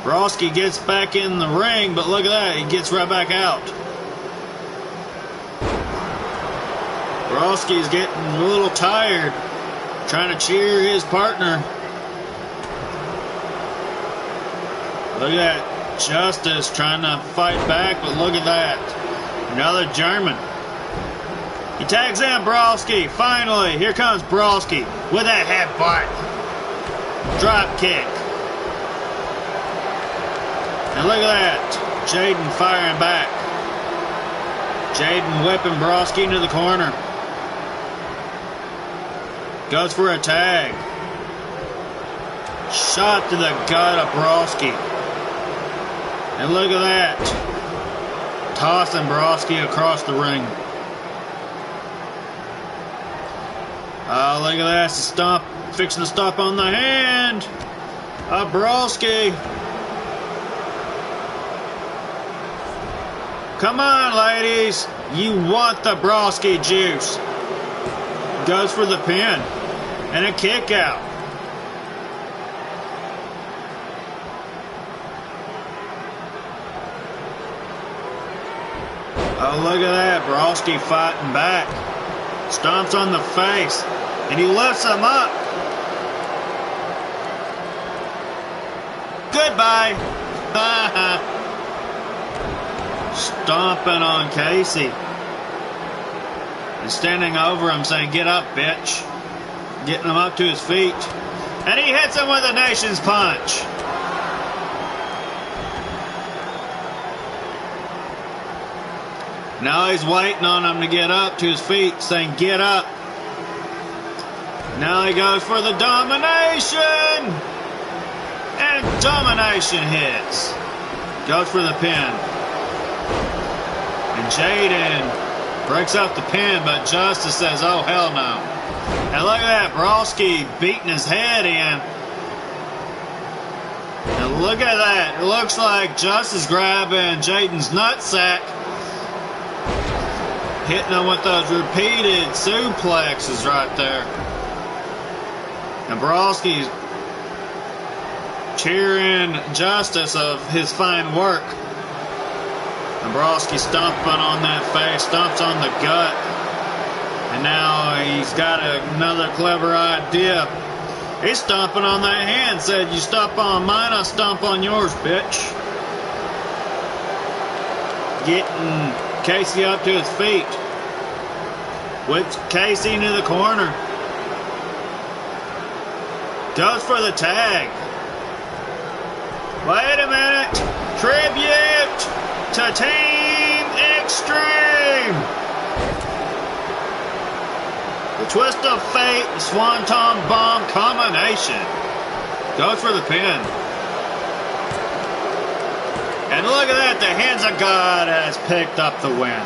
Broski gets back in the ring, but look at that. He gets right back out. Broski's getting a little tired, trying to cheer his partner. Look at that. Justice trying to fight back, but look at that. Another German. He tags in Broski. Finally, here comes Broski with that headbutt. Drop kick. And look at that. Jaden firing back. Jaden whipping Broski into the corner. Goes for a tag. Shot to the gut of Broski. And look at that. Tossing Broski across the ring. Oh, look at that. Stomp. Fixing to stop on the hand of Broski. Come on, ladies. You want the Broski juice. Goes for the pin. And a kick out. Oh, look at that. Broski fighting back. Stomps on the face. And he lifts him up. Goodbye. Stomping on Casey. And standing over him saying, "Get up, bitch." Getting him up to his feet. And he hits him with a Nation's Punch. Now he's waiting on him to get up to his feet, saying, "Get up." Now he goes for the domination. And domination hits. Goes for the pin. And Jaden breaks up the pin, but Justice says, "Oh, hell no." And look at that, Broski beating his head in. And look at that. It looks like Justice grabbing Jaden's nutsack. Hitting him with those repeated suplexes right there. And Broski's cheering Justice of his fine work. And Broski stomping on that face, stomps on the gut. And now he's got another clever idea. He's stomping on that hand. Said, "You stomp on mine, I'll stomp on yours, bitch." Getting Casey up to his feet. Whips Casey into the corner. Goes for the tag. Wait a minute. Tribute to Team Extreme. The Twist of Fate, the Swanton Bomb combination. Goes for the pin. And look at that. The Hands of God has picked up the win.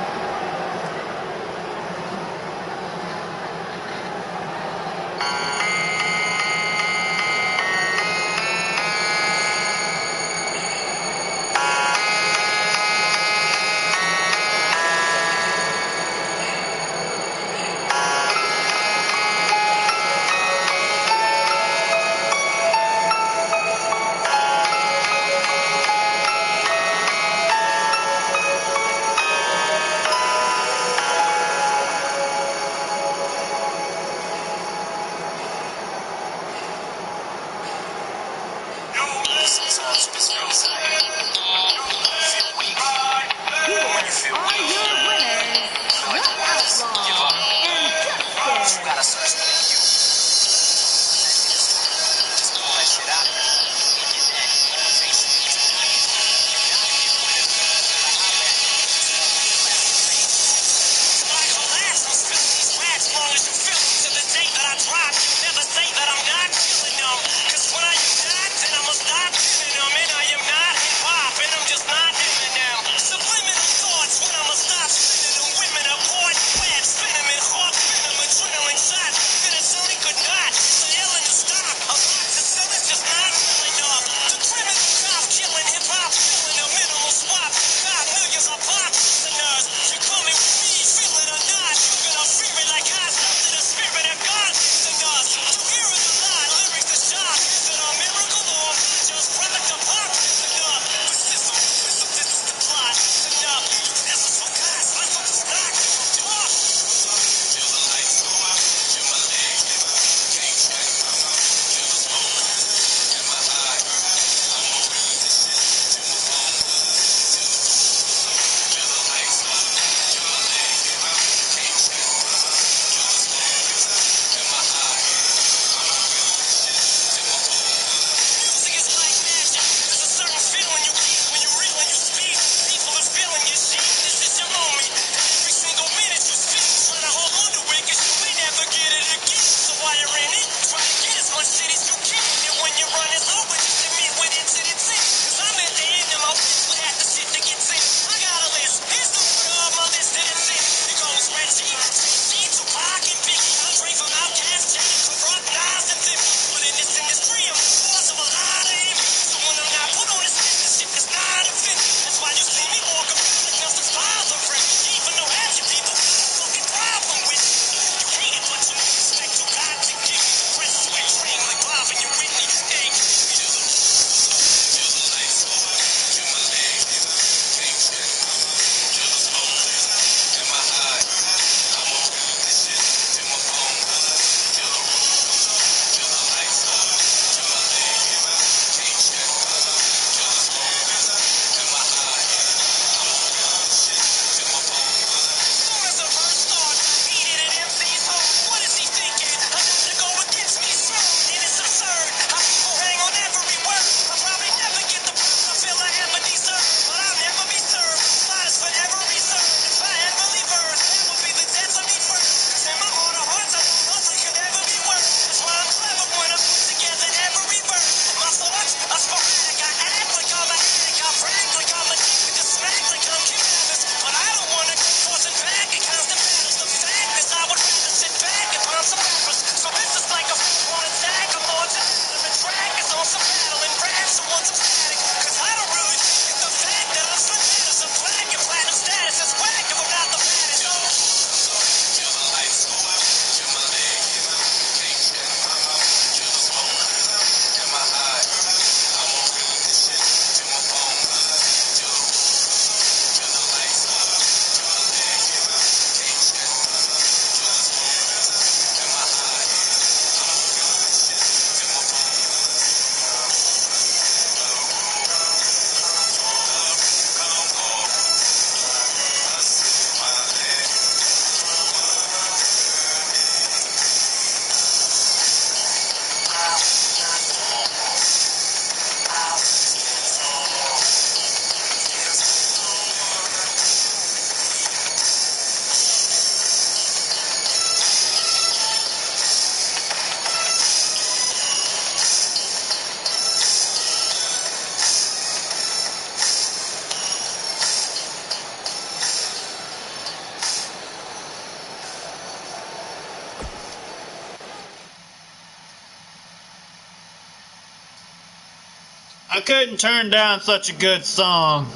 I couldn't turn down such a good song.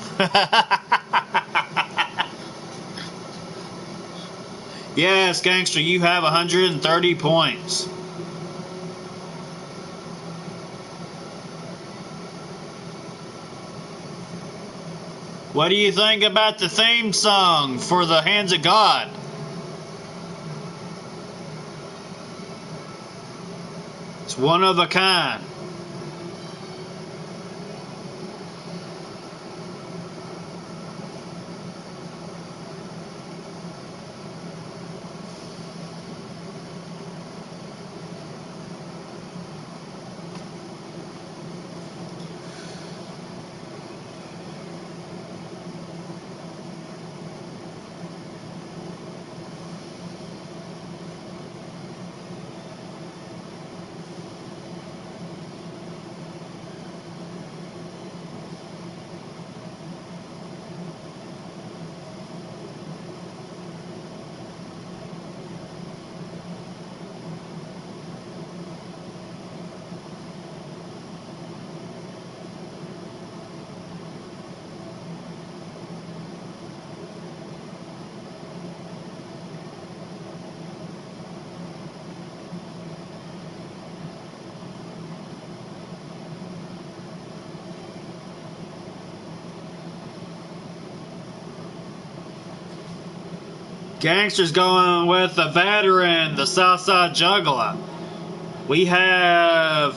Yes, Gangster, you have 130 points. What do you think about the theme song for the Hands of God? It's one of a kind. Gangster's going with the veteran, the Southside Juggler. We have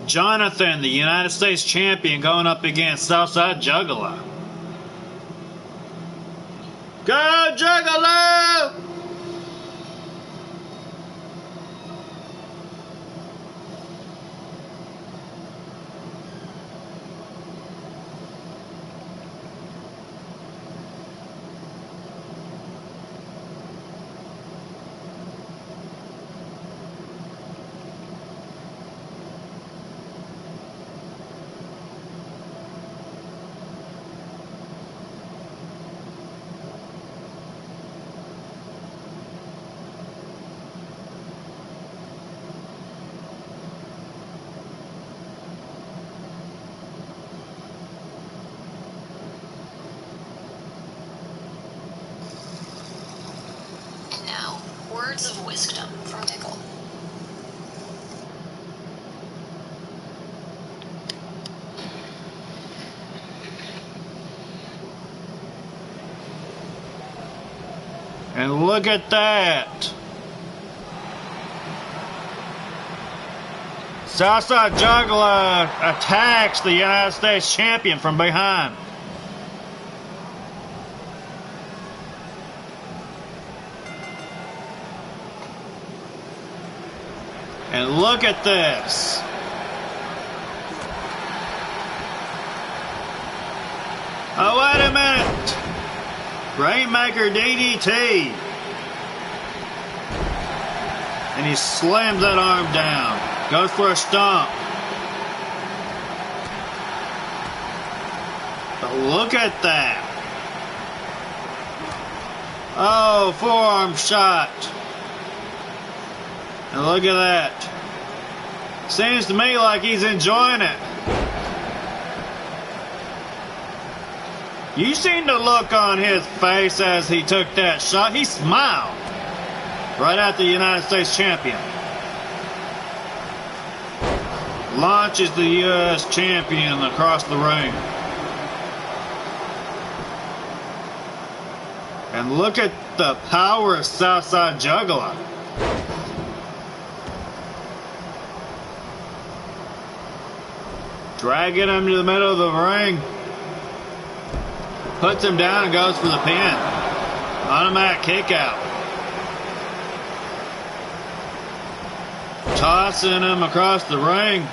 Jonathan, the United States champion, going up against Southside Juggler. Go Juggler! Words of wisdom from Dickel. And look at that. Southside Juggler attacks the United States champion from behind. And look at this. Oh, wait a minute. Rainmaker DDT. And he slams that arm down. Goes for a stomp. But look at that. Oh, forearm shot. And look at that. Seems to me like he's enjoying it. You seen the look on his face as he took that shot. He smiled right at the United States champion. Launches the U.S. champion across the ring. And look at the power of Southside Juggler. Dragging him to the middle of the ring. Puts him down and goes for the pin. Automatic kick out. Tossing him across the ring.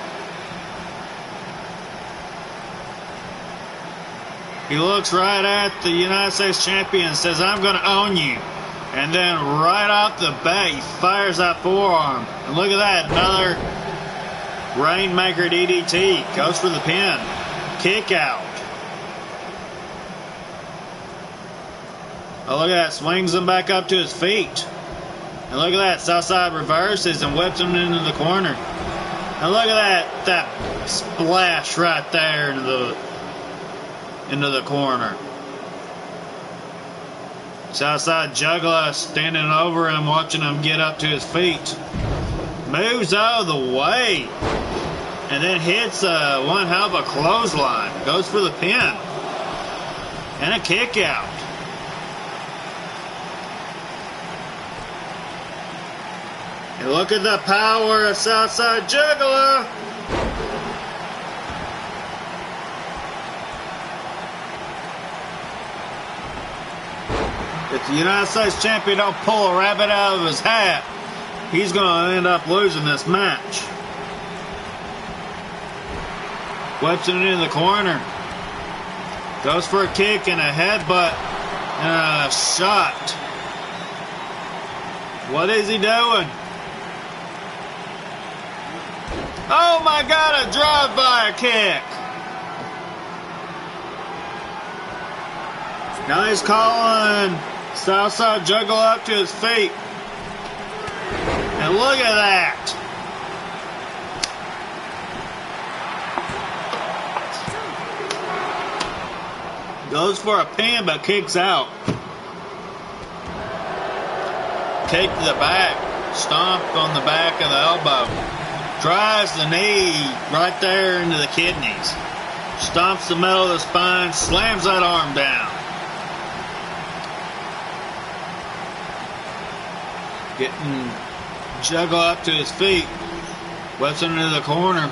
He looks right at the United States champion and says, I'm going to own you. And then right off the bat, he fires that forearm. And look at that, another Rainmaker DDT. Goes for the pin. Kick out. Oh, look at that. Swings him back up to his feet. And look at that. Southside reverses and whips him into the corner. And look at that. That Splash right there into the corner. Southside Juggler standing over him, watching him get up to his feet. Moves out of the way. And then hits one hell of a clothesline. Goes for the pin. And a kick out. And look at the power of Southside Juggler. If the United States champion don't pull a rabbit out of his hat, he's going to end up losing this match. Whips it into the corner. Goes for a kick and a headbutt and a shot. What is he doing? Oh my God, a drive-by kick. Now he's calling Southside Juggler up to his feet. And look at that. Goes for a pin but kicks out. Kick to the back. Stomp on the back of the elbow. Drives the knee right there into the kidneys. Stomps the middle of the spine. Slams that arm down. Getting Juggler up to his feet. Whips him into the corner.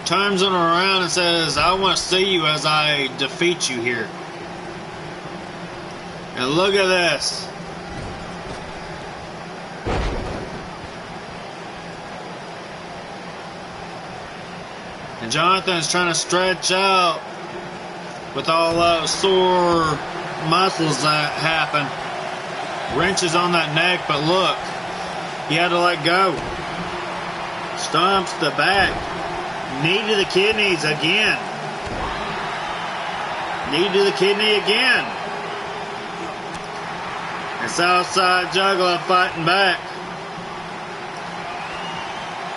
Turns him around and says, I want to see you as I defeat you here. And look at this. And Jonathan's trying to stretch out with all those sore muscles that happen. Wrenches on that neck, but look, he had to let go. Stomps the back. Knee to the kidneys again. Knee to the kidney again. And Southside Juggler fighting back.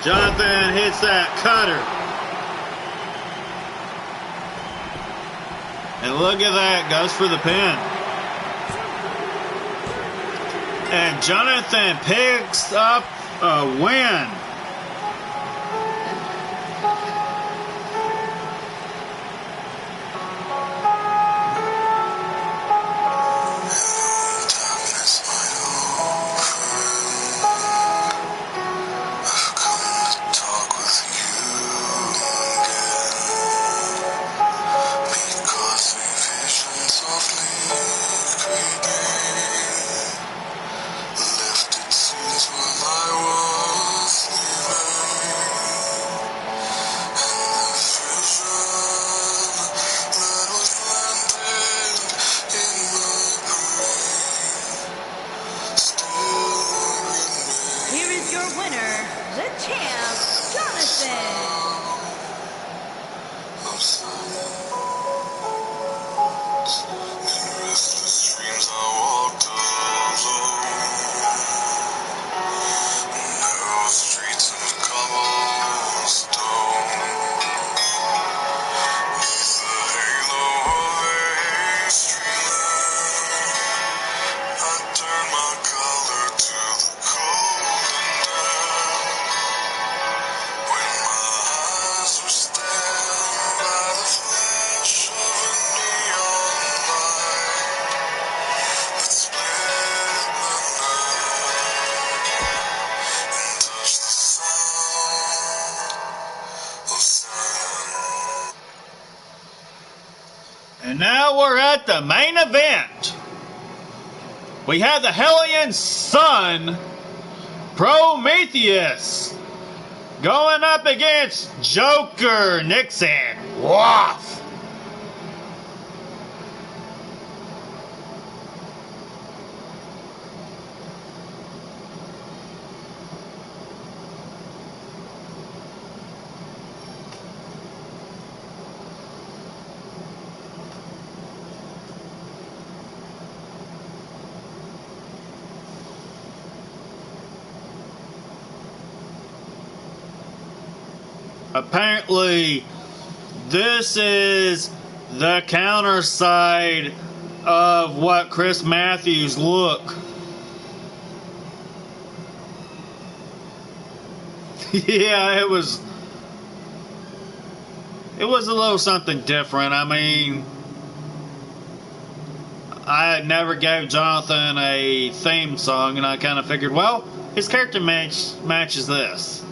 Jonathan hits that cutter. And look at that, goes for the pin. And Jonathan picks up a win. And now we're at the main event. We have the Hellion Sun, Prometheus, going up against Joker Nixon. Woff! Apparently, this is the counter side of what Chris Matthews look. Yeah, it was a little something different. I mean, I had never gave Jonathan a theme song, and I kind of figured, well, his character matches this.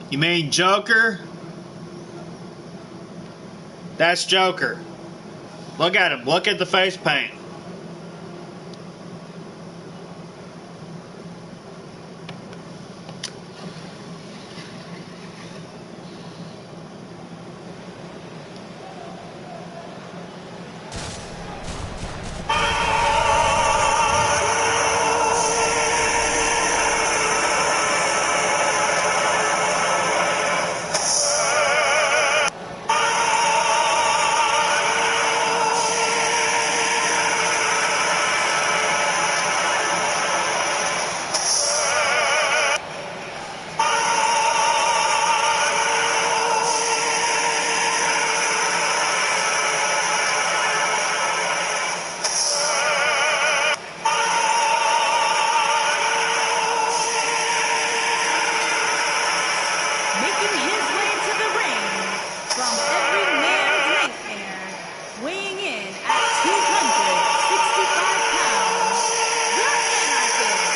You mean Joker? That's Joker. Look at him. Look at the face paint. Making his way to the ring from every man's nightmare, weighing in at 265 pounds, the Anarchist.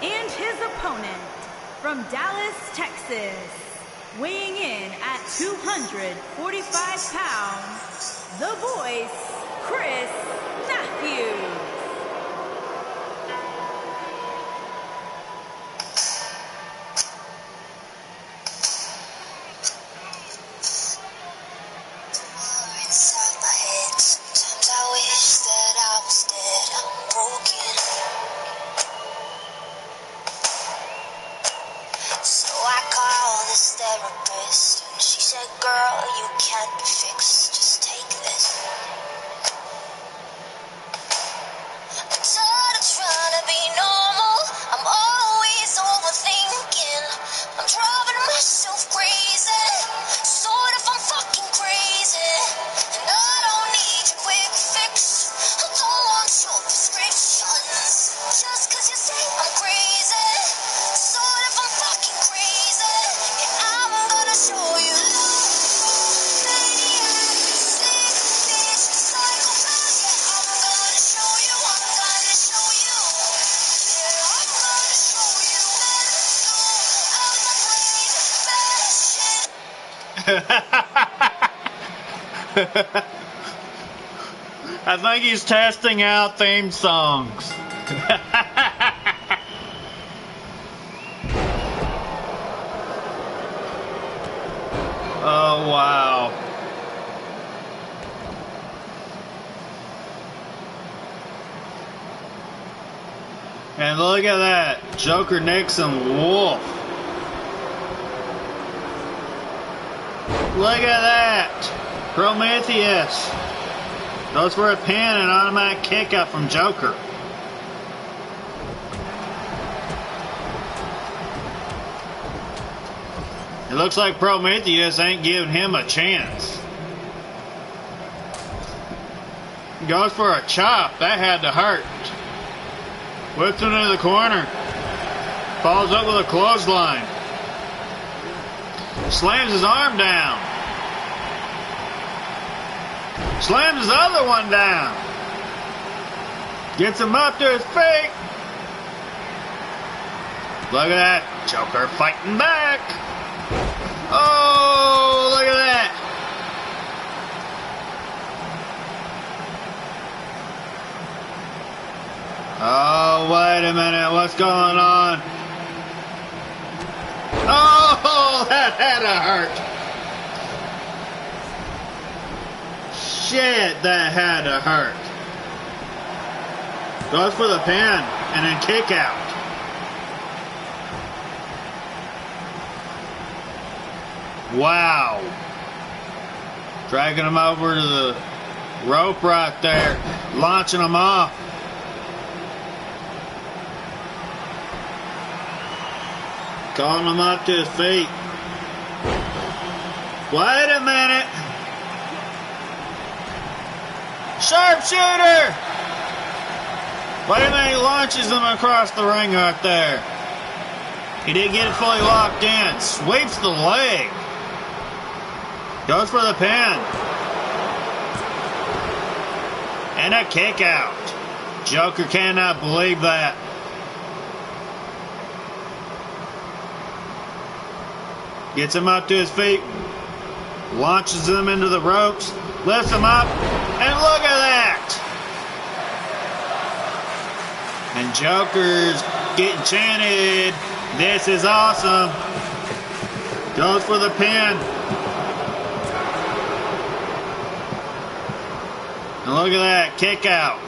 And his opponent from Dallas, Texas, weighing in at 245 pounds, the Voice, Chris Matthews. Inside my head, sometimes I wish that I was dead. I'm broken. So I called this therapist, and she said, girl, you can't be fixed, just take this. I'm tired of trying to be normal, I'm always overthinking, I'm driving myself crazy, sort of I'm fucking crazy, and I don't need your quick fix, I don't want your prescriptions, just cause you say I'm crazy, sort of I'm fucking crazy, yeah I'm gonna show you. I think he's testing out theme songs. Oh, wow. And look at that. Joker Nixon Wolf. Look at that. Prometheus. Goes for a pin and automatic kick out from Joker. It looks like Prometheus ain't giving him a chance. Goes for a chop. That had to hurt. Whips him into the corner. Follows up with a clothesline. Slams his arm down. Slams his other one down. Gets him up to his feet. Look at that. Joker fighting back. Oh, look at that. Oh, wait a minute. What's going on? Oh, that had to hurt. Shit, that had to hurt. Goes for the pin and then kick out. Wow. Dragging him over to the rope right there. Launching him off. Calling him up to his feet. Wait a minute. Sharpshooter! Wait a minute, he launches him across the ring right there. He didn't get it fully locked in. Sweeps the leg. Goes for the pin. And a kick out. Joker cannot believe that. Gets him up to his feet. Launches him into the ropes. Lifts him up. And look at that. And Joker's getting chanted. This is awesome. Goes for the pin. And look at that. Kick out.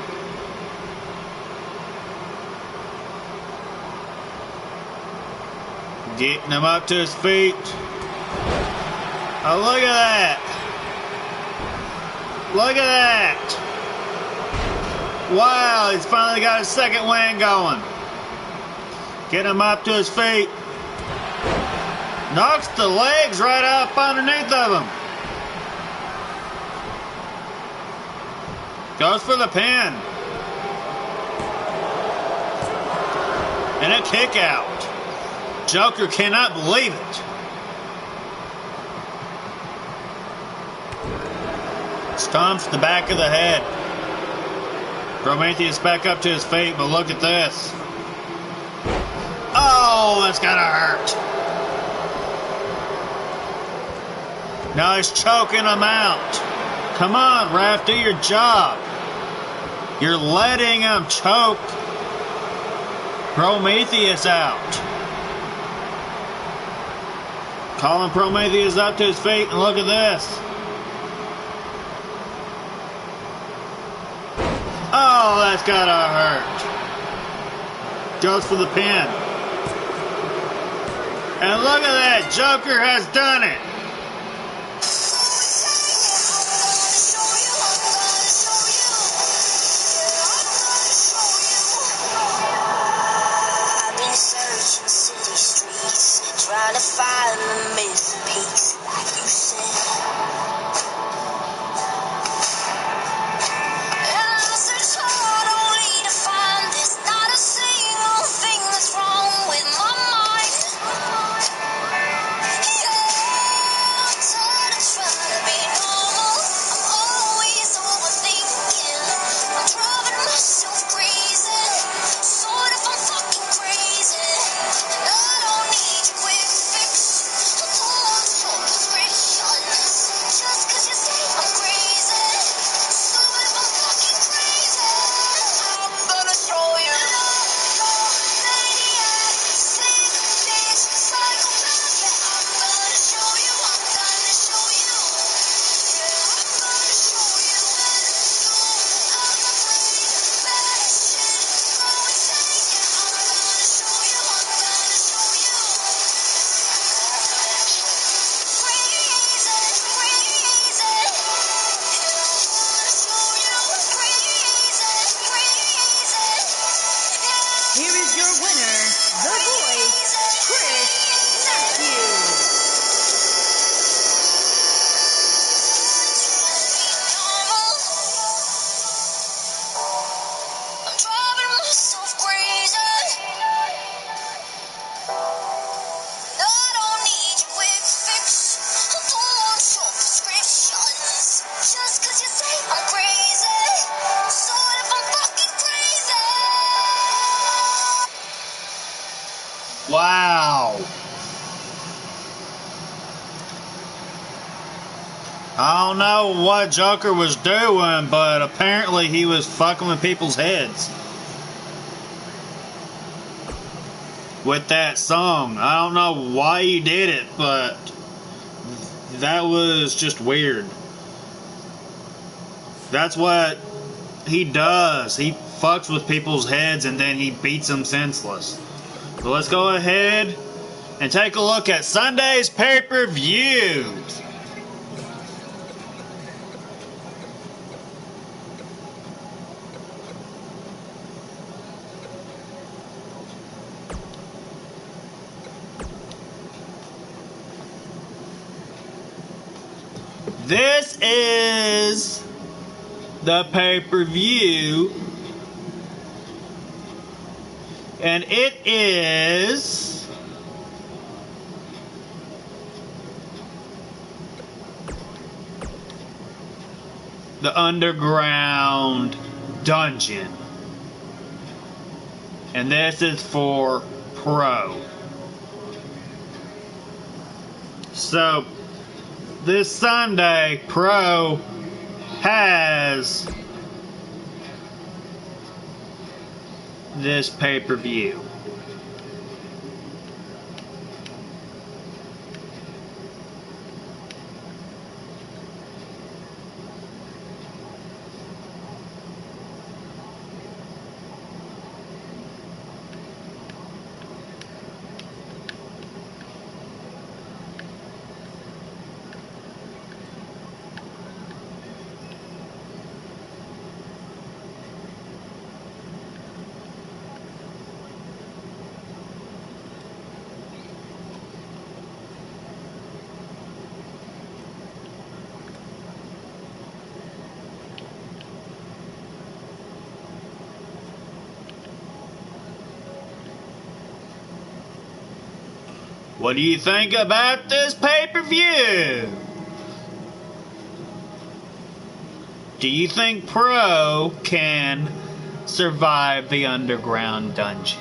Getting him up to his feet. Oh, look at that. Look at that. Wow, he's finally got his second win going. Get him up to his feet. Knocks the legs right up underneath of him. Goes for the pin. And a kick out. Joker cannot believe it. Stomps the back of the head. Prometheus back up to his feet, but look at this. Oh, that's gotta hurt. Now he's choking him out. Come on, ref, do your job. You're letting him choke Prometheus out. Calling Prometheus up to his feet, and look at this. Oh, that's gotta hurt. Goes for the pin. And look at that, Joker has done it. I've been searching city streets, trying to find the missing piece, like you said. I don't know what Joker was doing, but apparently he was fucking with people's heads with that song. I don't know why he did it, but that was just weird. That's what he does. He fucks with people's heads and then he beats them senseless. So let's go ahead and take a look at Sunday's pay-per-view. This is the pay-per-view, and it is the Underground Dungeon, and this is for Pro. So this Sunday, Pro has this pay-per-view. What do you think about this pay-per-view? Do you think Pro can survive the Underground Dungeon?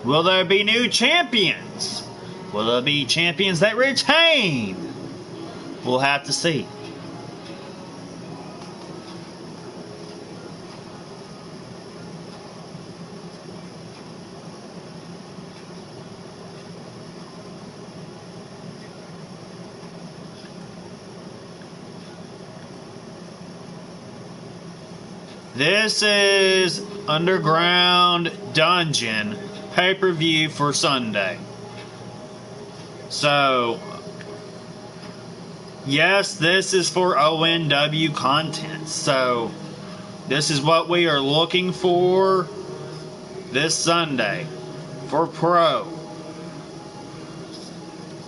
Will there be new champions? Will there be champions that retain? We'll have to see. This is Underground Dungeon pay-per-view for Sunday. So, yes, this is for ONW content. So, this is what we are looking for this Sunday for Pro.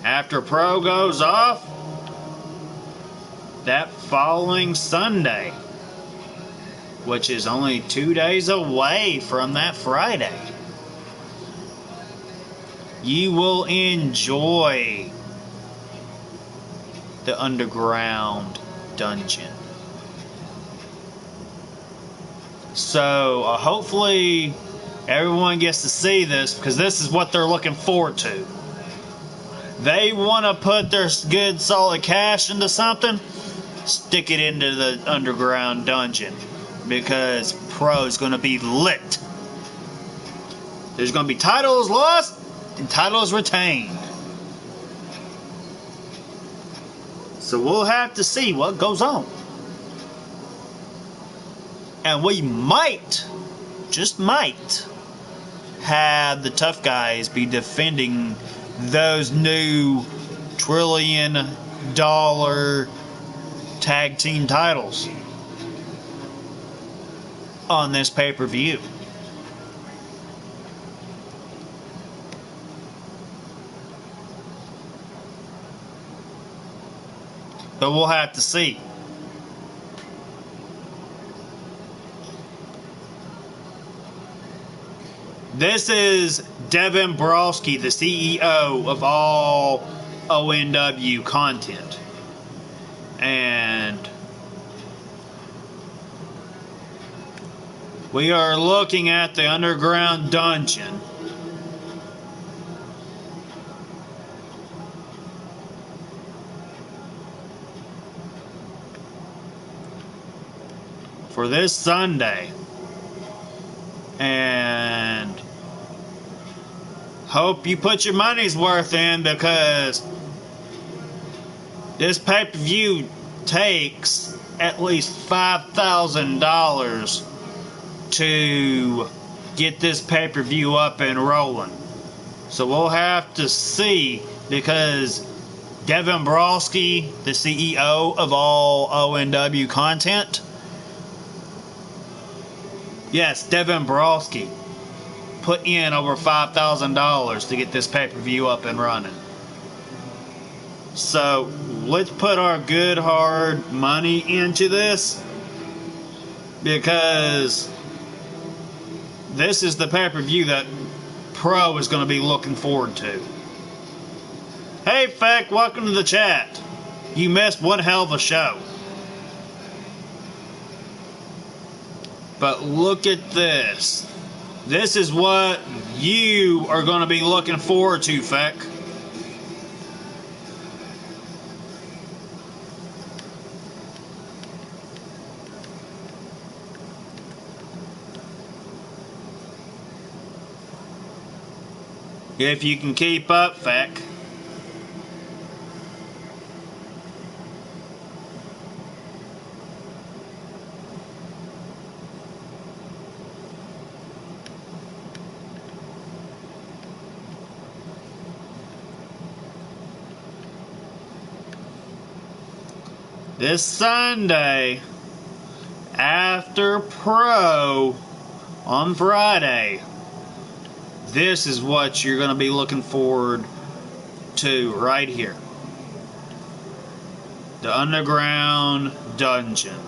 After Pro goes off, that following Sunday, which is only 2 days away from that Friday, you will enjoy the Underground Dungeon. So hopefully everyone gets to see this, because this is what they're looking forward to. They want to put their good solid cash into something, stick it into the Underground Dungeon, because Pro is going to be lit. There's going to be titles lost and titles retained. So we'll have to see what goes on. And we might, just might, have the tough guys be defending those new $1 trillion tag team titles on this pay-per-view. But we'll have to see. This is Devin Brosky, the CEO of all ONW content. And we are looking at the Underground Dungeon. for this Sunday. And hope you put your money's worth in, because this pay-per-view takes at least $5,000 to get this pay-per-view up and rolling. So we'll have to see, because Devin Brolsky, the CEO of all ONW content, yes, Devin Brolsky put in over $5,000 to get this pay-per-view up and running. So let's put our good hard money into this, because this is the pay-per-view that Pro is going to be looking forward to. Hey Feck, welcome to the chat. You missed one hell of a show. But look at this. This is what you are going to be looking forward to, Feck. If you can keep up, Feck. This Sunday, after Pro on Friday, this is what you're going to be looking forward to right here. The Underground Dungeon.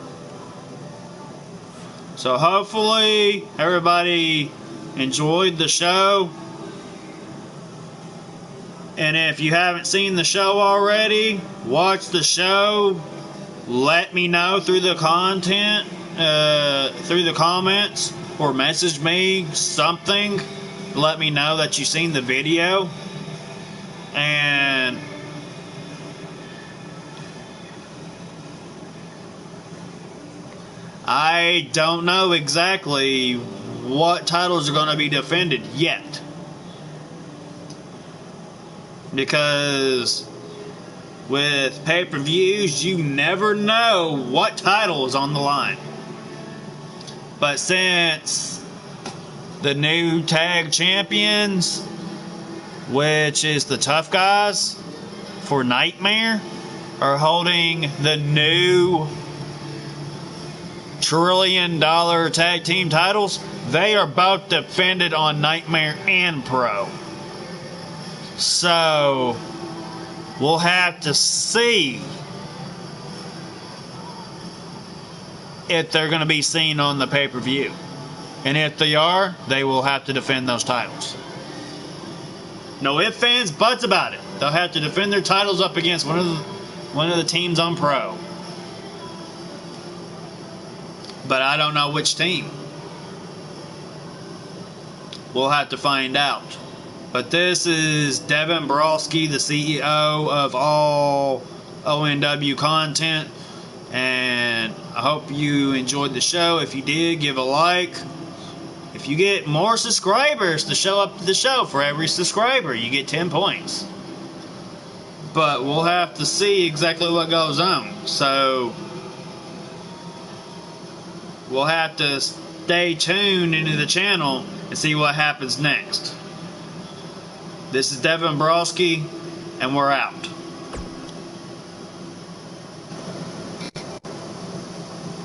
So hopefully everybody enjoyed the show. And if you haven't seen the show already, watch the show. Let me know through the content, through the comments, or message me something. Let me know that you've seen the video. And I don't know exactly what titles are going to be defended yet, because with pay-per-views, you never know what title is on the line. But since the new tag champions, which is the Tough Guys for Nightmare, are holding the new $1 trillion tag team titles, they are both defended on Nightmare and Pro. So we'll have to see if they're going to be seen on the pay-per-view. And if they are, they will have to defend those titles. No ifs, ands, buts about it. They'll have to defend their titles up against one of the teams on Pro. But I don't know which team. We'll have to find out. But this is Devin Brolsky, the CEO of all ONW content. And I hope you enjoyed the show. If you did, give a like. If you get more subscribers to show up to the show, for every subscriber, you get 10 points. But we'll have to see exactly what goes on. So we'll have to stay tuned into the channel and see what happens next. This is Devin Brolsky, and we're out.